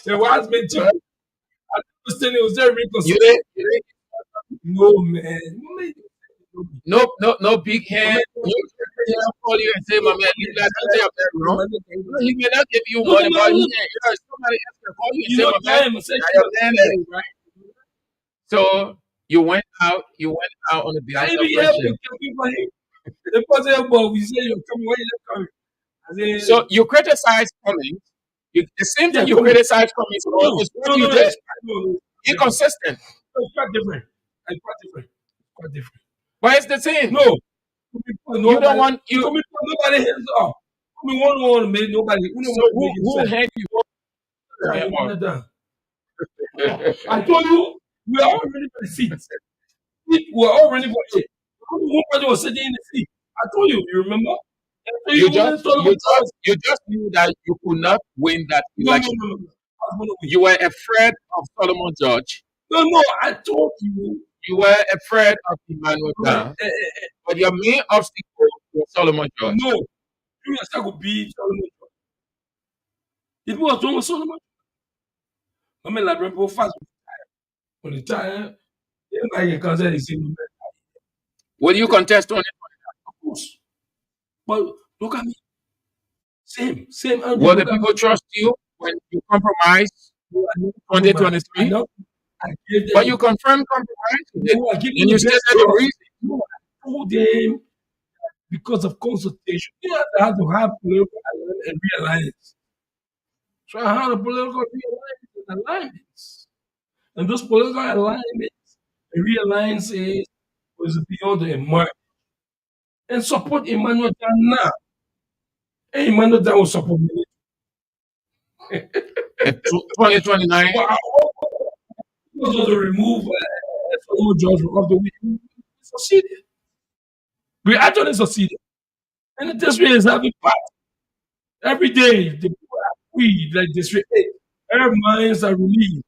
D: there was been too. I understand it was very reconciled.
E: You did?
D: No, man.
E: No big hand. He'll call you and say, my man, leave that thing up there, bro. He may not give you money, but somebody else can call you and say, my man, right? So you went out on the behalf of Cummings. So you criticize Cummings. The same thing you criticize Cummings for is what you did. Inconsistent.
D: It's quite different. Quite different.
E: But it's the same.
D: No.
E: You don't want you.
D: Nobody hands off. We want to make nobody.
E: Who hand you
D: I told you we are all ready for the seats. We are all ready for it. One person was sitting in the seat. I told you. You remember?
E: You just knew that you could not win that election.
D: No.
E: You were afraid of Solomon George.
D: No. I told you.
E: You were afraid of Emmanuel Brown. But your main obstacle was Solomon George.
D: No. You could beat Solomon George. It was wrong with Solomon. I mean, like, people fast on the time. You can't say the same.
E: Will you contest on it?
D: Of course. But look at me. Same.
E: Will the people trust you when you compromise 2023? But you confirmed compromise. And you said that the reason.
D: I told them because of consultation. You have to have political realignments. So I had a political alignments. And those political alignments and realignments was beyond the mark. And support Emmanuel Dan now. And Emmanuel Dan will support me.
E: 2029.
D: Also to remove Solomon George of the way. We succeeded. We actually succeeded. And the district is having part. Every day, the people are free, like District 8. Their minds are relieved.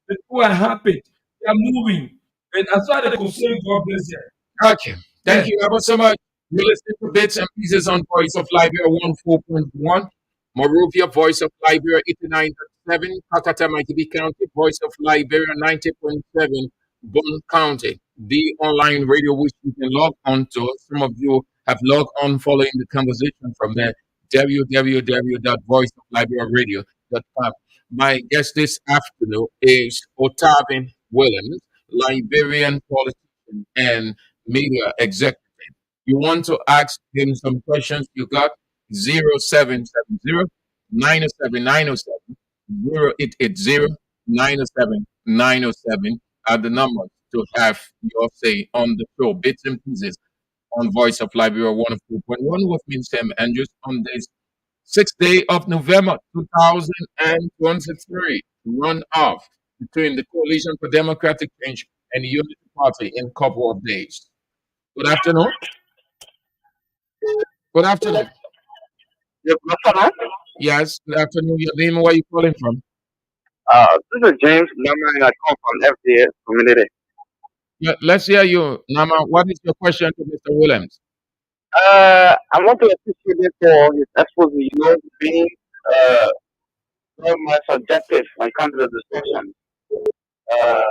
D: The people are happy. They are moving. And as far as they're concerned, God bless them.
E: Okay. Thank you ever so much. You're listening to Bits and Pieces on Voice of Liberia 14.1. Morovia, Voice of Liberia 89.7. Kakata, Makibi County, Voice of Liberia 90.7. Bonn County, the online radio which you can log on to. Some of you have logged on following the conversation from there. www.voiceofliberiaradio.com. My guest this afternoon is Otavin Williams, Liberian politician and media executive. You want to ask him some questions, you got 0770 907 907 0880 907 907 are the numbers to have your say on the show. Bits and Pieces on Voice of Liberia 104.1 with me, Sam Andrews, on this 6th day of November 2023. Runoff between the Coalition for Democratic Change and the Unity Party in a couple of days. Good afternoon. Good afternoon. Yes, good afternoon. Your name and where you calling from?
F: This is James Lama, and I come from FDS community.
E: Yeah, let's hear you. Nama, what is your question to Mr. Williams?
F: I want to appreciate him for his expose, being uh, very much subjective when it comes to the discussion. Uh,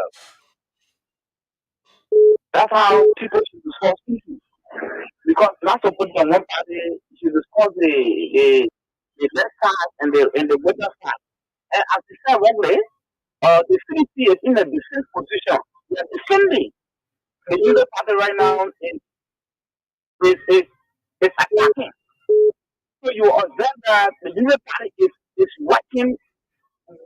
F: that's how people should discuss issues. Because not to put on one party, you should discuss the left side and the weather side. And as I said rightly, the CDC is in a different position. We are defending the leader party right now is attacking. So you observe that the leader party is working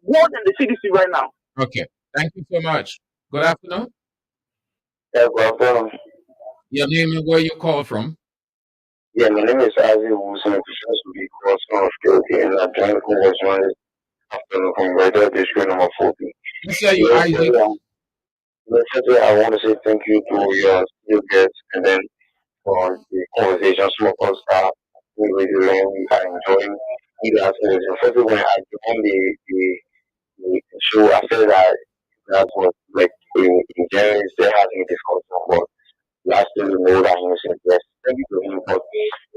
F: more than the CDC right now.
E: Okay. Thank you so much. Good afternoon.
F: Yeah, well,
E: Your name and where you call from?
F: yeah, my name is Isaac Wilson, officials to be cross on security, and I'm trying to call was one afternoon from Radar District number 40.
E: Let's hear you, Isaac.
F: Firstly, I want to say thank you to your studio guests and then for the conversation. Some of us are really learning, we are enjoying either aspect. Firstly, when I joined the show, I said that was like in general, there has been discussion, but last thing we know that he was yes, thank you to him. But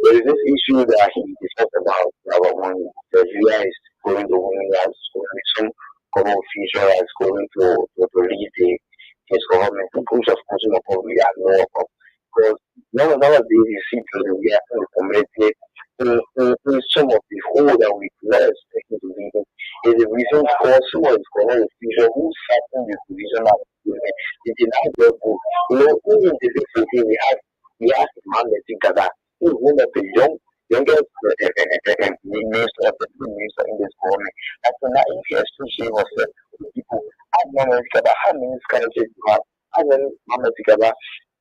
F: there is this issue that he discussed about when Nigeria is going to win, as some common future is going to lead his government to push of course in we are more of because nowadays you see people we are in the community in some of the whole that we bless taking to lead is the reason for someone is going to future who's fighting this division of it is not very good. Even this is something we have to manage together. Who's one of the youngest minister of the minister in this government. And so now if you associate yourself with people, how many together, how many scholarships you have, how many together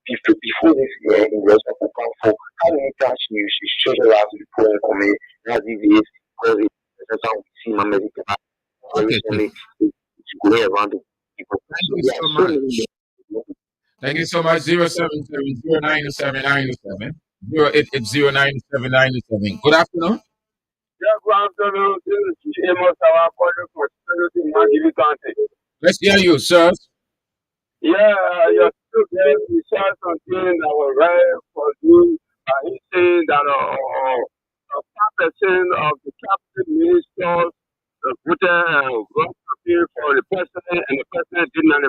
F: before this year in the rest of the country, how many times you should socialize with people in the community, as it is, because that's how we see Mama together. Recently, it's going around the people.
E: Thank you so much. Thank you so much. 077090797 088097997. Good afternoon.
F: Yeah, good afternoon. This is Amos, our calling for security in Magiri County.
E: Let's hear you, sir.
F: Yeah, your student, he said something that was right for you. He said that 5% of the cabinet ministers voted wrong for the president, and the president did 95%.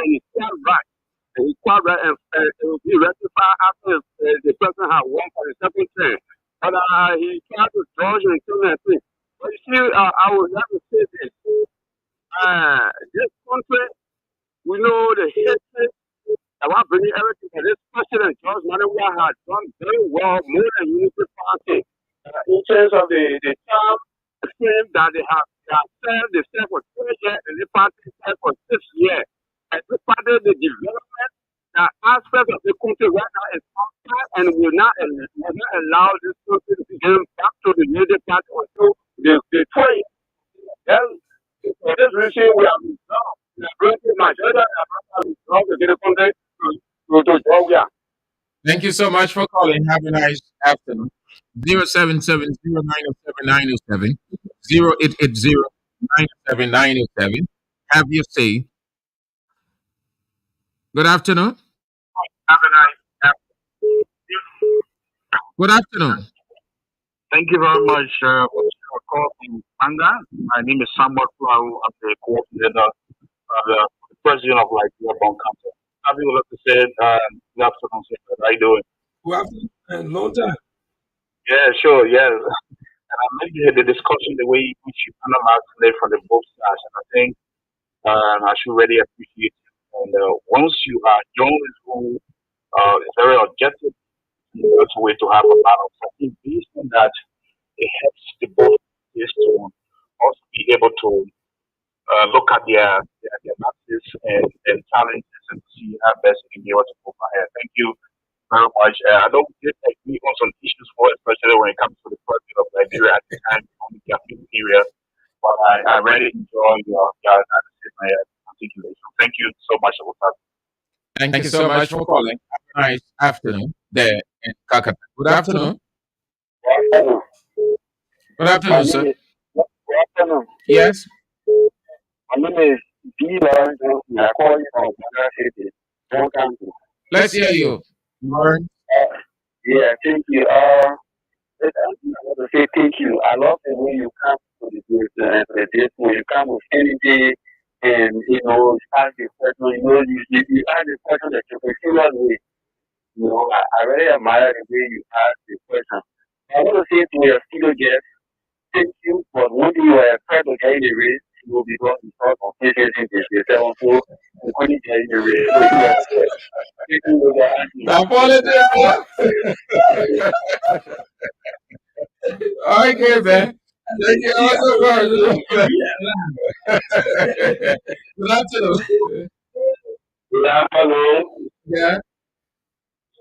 F: He's quite right. And he's quite right, and it will be rectified after the president had won for the second term. But he tried to dodge and do that thing. But you see, I would have to say this. This country, we know the history. I want to bring everything to this president, George Manawa, had done very well, more than Unity Party. In terms of the term that they have served, they served for 2 years, and the party served for 6 years. And this party, the development, the aspect of the country right now is outside, and will not allow this country to begin back to the Unity Party until the 20. Well, for this reason, we have resolved. We are bringing Nigeria and resolved to get a country to Georgia.
E: Thank you so much for calling. Have a nice afternoon. 077090797 088097997. Have your say. Good afternoon.
F: Have a nice afternoon.
E: Good afternoon.
F: Thank you very much for your call from Manga. My name is Samuel Flau. I'm the coordinator, the president of Liberia-VOL Council. Have you like to say, good afternoon, sir. How you doing?
D: Good afternoon and long time.
F: Yeah, sure, yeah. And I made the discussion the way which you analyze today from the both sides, and I think I should really appreciate it. And once you are young who is very objective, it's a way to have a balance. I think based on that, it helps the both is to also be able to look at their matches and challenges and see how best they can be able to move ahead. Thank you very much. I don't agree on some issues for especially when it comes to the president of Liberia at the time on the campaign period. But I really enjoy your analysis and articulation. Thank you so much.
E: Thank you so much for calling. Have a nice afternoon there in Kakata. Good afternoon. Good afternoon, sir.
F: Good afternoon.
E: Yes.
F: My name is B. Lawrence. I call you from Ghana City, one country.
E: Let's hear you. Lawrence.
F: Yeah, thank you. I want to say thank you. I love the way you come to the date when you come with energy and ask the question. You ask the question that you serious way. I really admire the way you ask the question. I want to say to your studio guests, thank you for when you were trying to get in the race, because you thought of patience in this yourself, so you couldn't get in the race. So you are taking over asking.
E: Okay, man. Thank you also much. Good afternoon.
F: Good afternoon.
E: Yeah.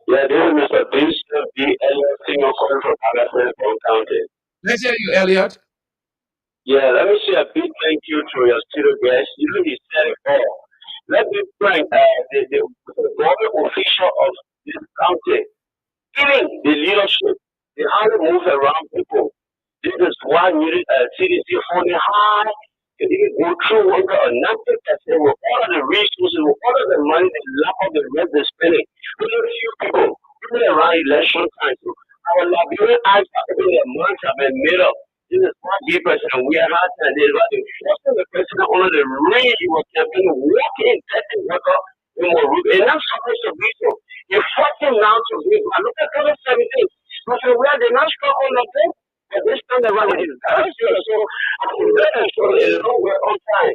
F: Yeah, this is Mr. Bishop B. Elliott, senior calling from Alabama County.
E: Let's hear you, Elliot.
F: Yeah, let me say a big thank you to your studio guests. You said it all. Let me thank the government official of this county, even the leadership, how they move around people. This is why we need a CDC holding high. They didn't go through under a 90% with all of the resources, with all of the money, the lack of the rest they're spending. Only a few people, even around election time. So our Liberian eyes are open, their minds have been made up. This is why the president, we are hard and they're about to force the president under the rain. He was campaigning, walking in testing water in Moru. And I'm supposed to be so. You're forcing now to be. I look at 2017. But where they not struggle nothing. But this time around, it is very serious. So I'm very sure it's nowhere on time.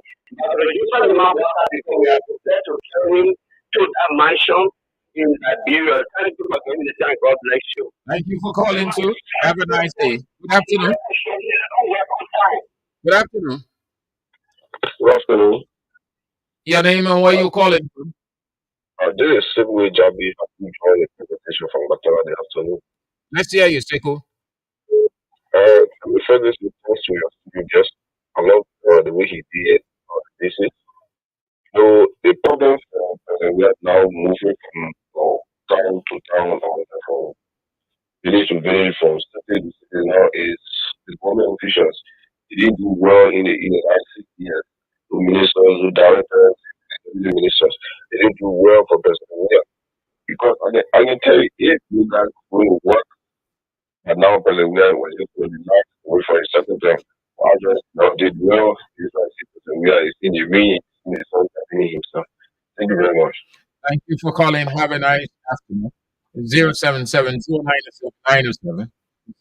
F: Reducing the amount of water because we are prepared to carry to that mansion in Liberia. Thank you for giving the time. God bless you.
E: Thank you for calling too. Have a nice day. Good afternoon. Good afternoon.
F: Good afternoon.
E: Your name and where you calling from?
F: This is Sibwe Jabi. I'm joining the presentation from Batara this afternoon.
E: Let's hear you, Seko.
F: I'm referring this with thanks to your studio guest. I love the way he did this. So the problem for we are now moving from town to town or from village to village, from city to city now is the government officials. They didn't do well in the last 6 years. The ministers, the directors, the ministers, they didn't do well for President because I can tell you if you guys going to work. And now President Weah was just going to not wait for a certain time. I just did well. This President Weah is in the ring, in the sun, himself. Thank you very much.
E: Thank you for calling. Have a nice afternoon. 077-097-907.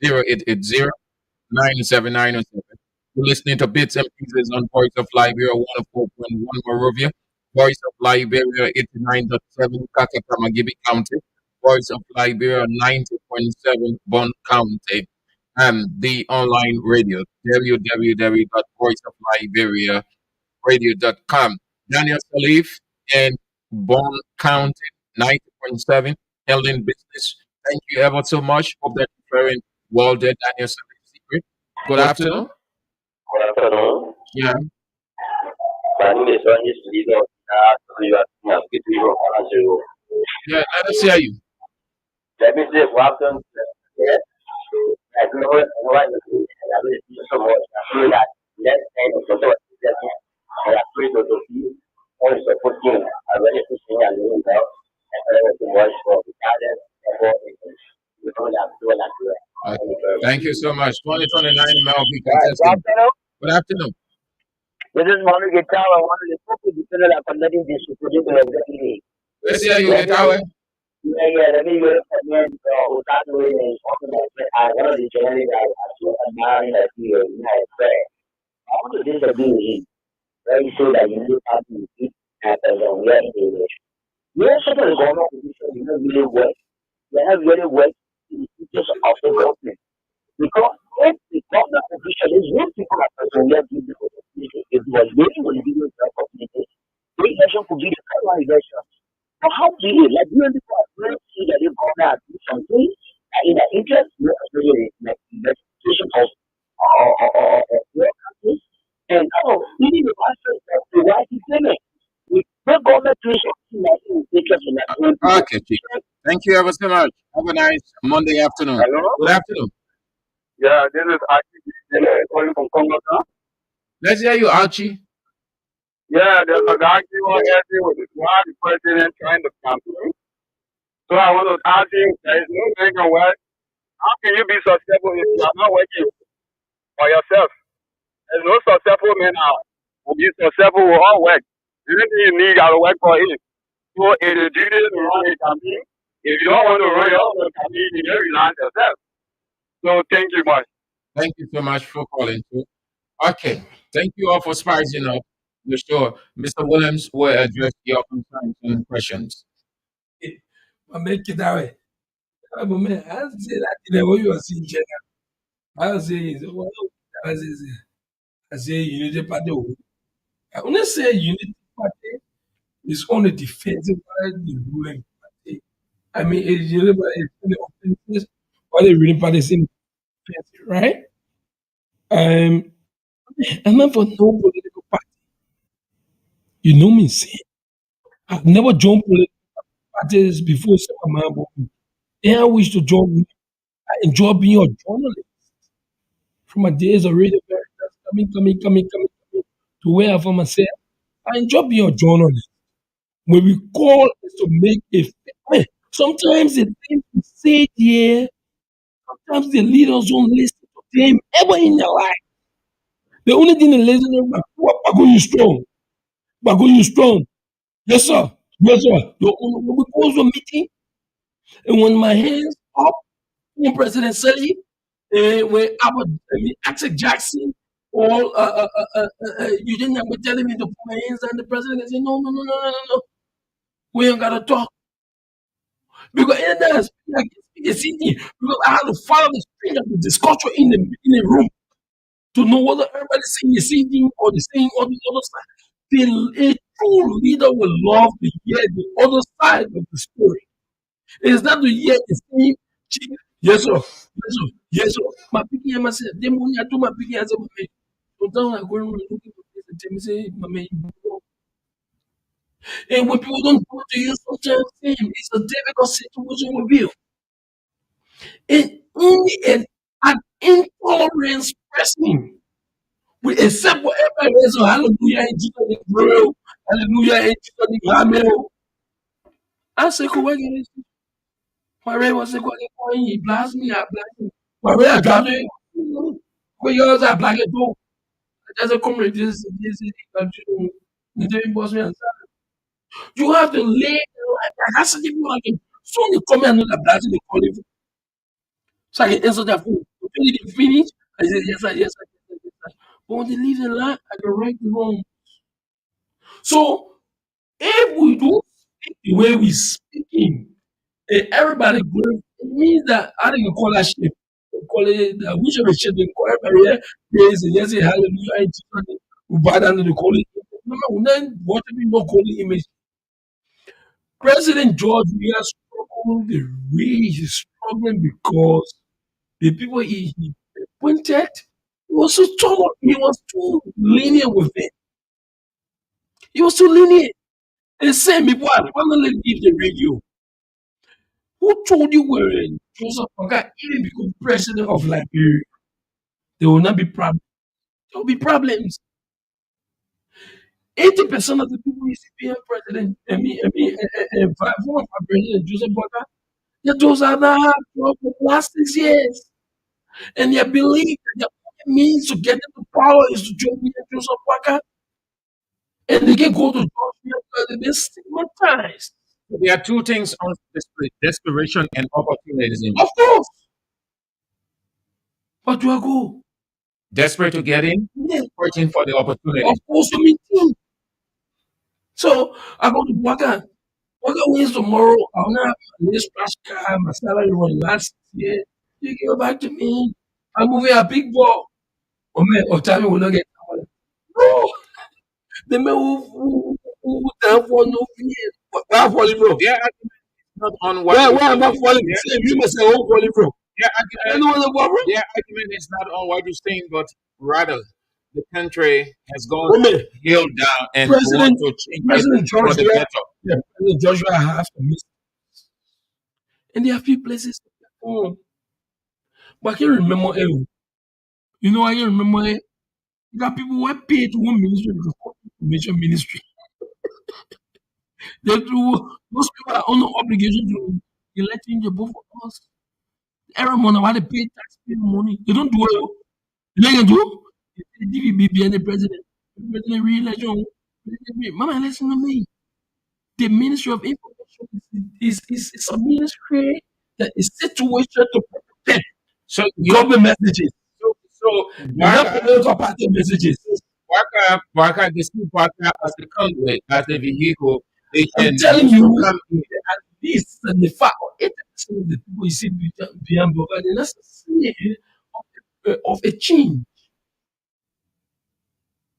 E: 080-979-907. You're listening to Bits and Pieces on Voice of Liberia 104.1 Morovia, Voice of Liberia 89.7 Kakatamagibi County, Voice of Liberia 90.7 Bon County, and the online radio www.voiceofliberiaradio.com. Daniel Salif in Bon County 90.7, Ellen Business. Thank you ever so much. Hope that you're very well there, Daniel Salif Secret. Good afternoon.
F: Good afternoon.
E: Yeah.
F: My name is Ernest Lido.
E: Yeah, let us hear you.
F: Let me say, welcome. I know what I will do so much. I feel that let's end the photo. I appreciate the view. All the supporting. I really appreciate and doing well. And I want to watch for the guidance and for
E: Thank you so much. 2029 MLB contestant. Good afternoon.
F: This is Manu Guitar. I want to talk to the people that are connecting this to the
E: Let's hear you, Guitar.
F: Yeah, let me go and without doing I want to generally admire that you prayer. I want to disagree with him. Very sure that you look at the people happens on where it is. You also the government position, you don't really work. You have really work in the features of the government. Because if the government official is when people are person where people it was really when you do community, the election could be the current election. So how do you like you and the people see that you go out do something in the interest especially like investigation of your country and even the aspect of the white payment. With the government doing something like in the interest of that.
E: Okay, Chief. Thank you ever so much. Have a nice Monday afternoon.
F: Hello?
E: Good afternoon.
F: Yeah, this is Aki calling from Congo.
E: Let's hear you, Archie.
F: Yeah, there's a guy on here with why the president trying to campaign. So I want to ask you, there is no making work. How can you be successful if you are not working for yourself? There's no successful man out. To be successful will all work. Anything you need, I'll work for it. So it is duty to run a campaign. If you don't want to run your own campaign, you can rely on yourself. So thank you much.
E: Thank you so much for calling. Okay. Thank you all for spicing up the show. Mr. Williams will address your concerns and questions.
D: I make it that way. But man, I say that in the way you are seeing China. I say, I say unity party. I only say unity party is on the defensive side, the ruling party. I mean, it's unity party is in the offensive, while the ruling party is in the defensive, right? I'm not for no political party. You know me, say. I've never joined political parties before. So I wish to join me. I enjoy being a journalist. From my days of radio, coming to where I found myself. I enjoy being a journalist. When we call is to make a sometimes the things we say here, sometimes the leaders don't listen to them ever in their life. The only thing they listen to is Bago, you strong. Bago, you strong. Yes, sir. Yes, sir. When we go to a meeting, and when my hands up, when President Sally, when Isaac Jackson, or you didn't have to tell me to put my hands on the president and say, no. We ain't got to talk. Because in there, because I had to follow the string of the discussion in the room to know whether everybody's saying the same thing or the same or the other side. A true leader will love to hear the other side of the story. It's not to hear the same. Yes, sir. Yes, sir. Yes, sir. My picking and myself, them when I do my picking, I say, my man, don't I go around looking for this and tell me, say, my man, you know. And when people don't do it to you, sometimes it's a difficult situation with you. And only an intolerance person we accept whatever it is. So hallelujah in Jesus' name, bro. Hallelujah in Jesus' name, amen. I say, go again. My ray was a good point. He blast me, I blast him. My ray, I got it. But yours, I black it too. There's a comrade, this you didn't boss me. You have to lay life. I said, people like him. So you come and know that blasting, they call it. So I can answer that phone. Until they finish, I said, yes, sir, yes, sir, yes, sir, yes, sir. But when they leave the line, I can write the wrong. So if we don't speak the way we speaking, and everybody grows, it means that I think you call that shit. Call it which of the shit they call everybody here, praise and yes, hallelujah, and Jesus, we bow down to the calling. No, we're not watching me no calling image. President George Weah struggled the way he's struggling because the people he appointed, he was so tolerant, he was too lenient with it. He was too lenient. And same people are finally leave the radio. Who told you when Joseph Oga even become president of Liberia? There will not be problems. There will be problems. 80% of the people you see being president, former president Joseph Oga, those are not for the last 6 years. And they believe that the only means to get into power is to join me and Joseph Oga. And they can go to George because they've been stigmatized.
E: There are two things on display: desperation and opportunism.
D: Of course. But do I go?
E: Desperate to get in,
D: Yeah.
E: waiting for the opportunity.
D: Of course, me too. So I go to Waka. Waka wins tomorrow. I'll not have my list car, my salary was last year. You give it back to me. I'm moving a big ball. Oh man, or time will not get no. The man who down for no fear. Where I'm falling from?
E: Their argument is not on what
D: Where am I falling? You must say, where I'm falling from.
E: Their argument is not on what you're saying, but rather the country has gone heel down and
D: President
E: want to change
D: President
E: it for the
D: Joshua,
E: better.
D: yeah, President Joshua has to miss. And there are few places. Oh, but I can remember. You know, I can remember. You got people who are paid to one ministry, the information ministry. They do. Those people are under obligation to electing the both of us. Every month, why they pay taxpayer money? They don't do it. They can do. The DVB and the president re-election. Mama, listen to me. The Ministry of Information is a ministry that is situated to protect
E: So
D: government messages,
E: so
D: not political party messages.
E: Waka, the school partner as the conduit, as the vehicle, they
D: I'm
E: can
D: telling
E: use to
D: you,
E: come in.
D: at least the fact, 80% of the people you see behind Boga, they're not seeing of a change.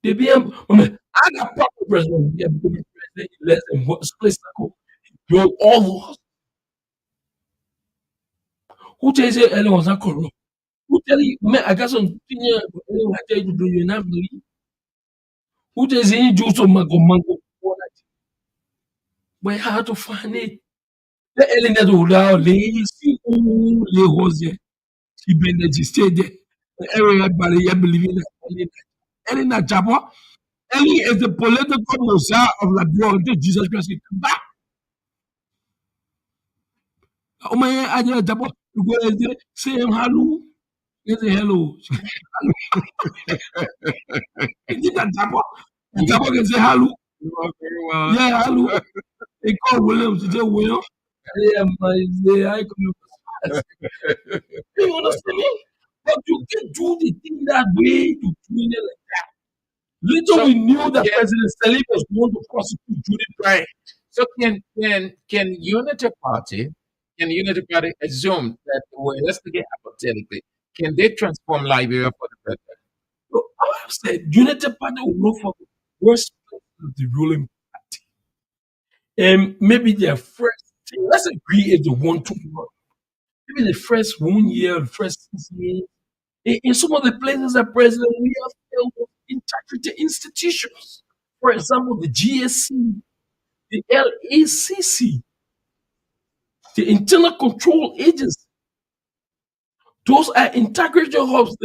D: They be, I mean, I got proper president, yeah, president less than what's place like, you all of us. Who tells you Ellen was not corrupt? Who tell you, man, I got some opinion, I tell you to do you not believe? Who tells you do some mango? But how to find it? The Ellen that will allow lazy, lay was there. She been there, she stayed there. Everybody here believing that Ellen that Jabba. Ellen is the political messiah of Liberia until Jesus Christ will come back. Oh my, I did Jabba. You go there, say him hello. You say hello. Is it that Jabba? Jabba can say hello.
E: You are very well.
D: Yeah, hello. They call William to say William. Yeah, I come. You understand me? But you can do the thing that way to doing it like that. Little
E: So,
D: we knew that
E: yeah.
D: President Stalin was going to prosecute Judy Bryant.
E: So can Unity Party assume that, well, let's begin hypothetically, can they transform Liberia for the better?
D: So I have said Unity Party will look for the worst place of the ruling party. And maybe their first thing, let's agree if they want to work. Maybe the first 1 year, the first 6 years, in some of the places that President we have failed with integrity institutions. For example, the GSC, the LACC, the Internal Control Agency. Those are integrity hubs.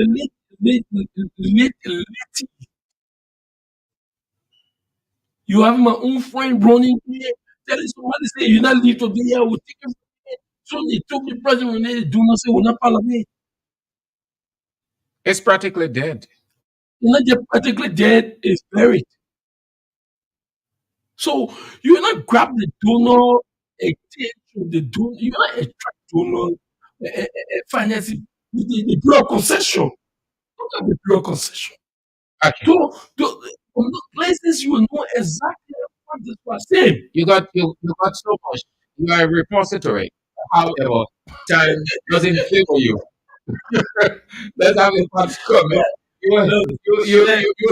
D: You have my own friend running here, telling somebody say you not leave today, I will take it from here. So they took the president when they do not say we're not parliament.
E: It's practically dead.
D: You're not just practically dead, it's buried. So you not grab the donor, attention, the donor, you not attract donor, financing, the pure concession. Look at the pure concession.
E: Okay.
D: So, from those places, you will know exactly what this was saying.
E: You got so much. You are a repository. However, time doesn't favor you. Let's have a part comment. You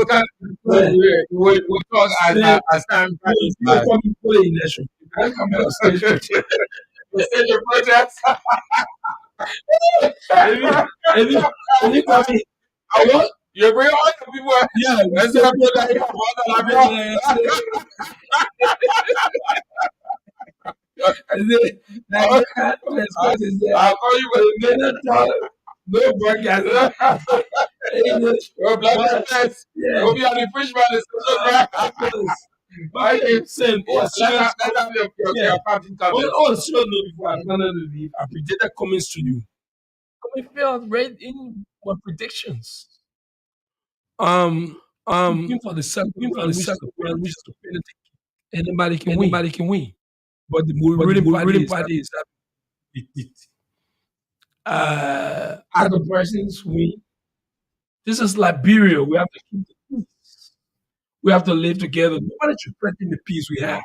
E: can't we talk as time passes
D: You
E: by.
D: are coming for the election. You can't come back stage.
E: The stage of protest.
D: If you come in,
E: I want you bring all the people.
D: yeah,
E: Let's
D: say,
E: have a I'll call you
D: no broadcast.
E: Well, black guys. Hope you are the freshman. Let's have your party comment.
D: Sure, no, before I'm gonna leave, I predicted comments to you. Come if you have read in my predictions. Looking for the second one, which is the penalty. Anybody can win. But the ruling party is that other persons win. This is Liberia. We have to keep the peace. We have to live together. Nobody should threaten the peace we have.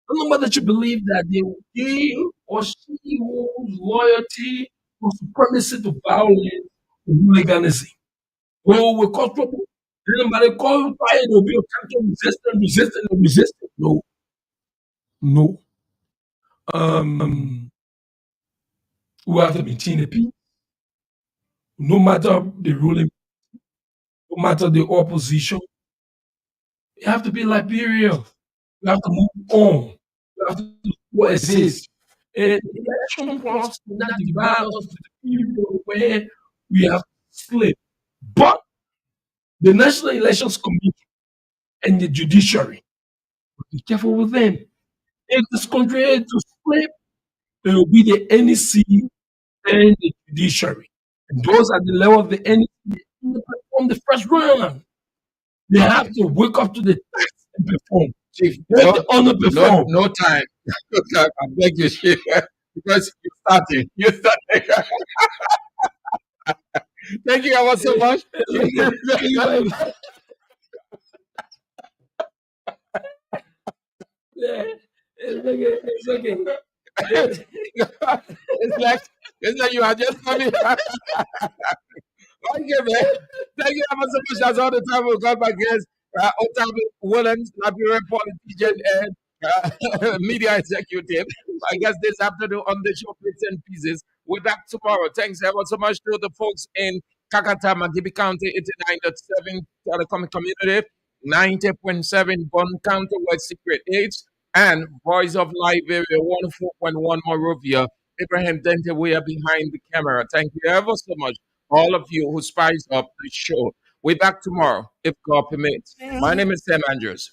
D: Nobody should believe that they or she owns loyalty or supremacy to violence or hooliganism. Oh, we cause trouble. Anybody call you fire, there'll be a counter resistant. No. We have to maintain the peace. No matter the ruling, no matter the opposition. We have to be Liberia. We have to move on. We have to coexist. And the election process will not divide us to the people where we have split. But the National Elections Commission and the judiciary, be careful with them. If this country is to split, it will be the NEC and the judiciary. And those at the level of the NEC on the first round. They have to wake up to the task and perform.
E: Chief,
D: They have to honor perform.
E: no time. No time. I beg you, Chief, because you're starting. You're starting. Thank you ever so much.
D: Yeah, it's okay.
E: It's like you are just coming. Okay, man. Thank you ever so much. That's all the time we've got my guest, Otabi Williams, Liberian politician and media executive. I guess this afternoon on the show, Bits and Pieces. We're back tomorrow. Thanks ever so much to the folks in Kakata, Magibi County, 89.7 Telecom Community, 90.7 Bon County, West Secret 8, and Voice of Liberia, 104.1 Morovia. Abraham Dente, we are behind the camera. Thank you ever so much, all of you who spice up the show. We're back tomorrow, if God permits. My name is Sam Andrews.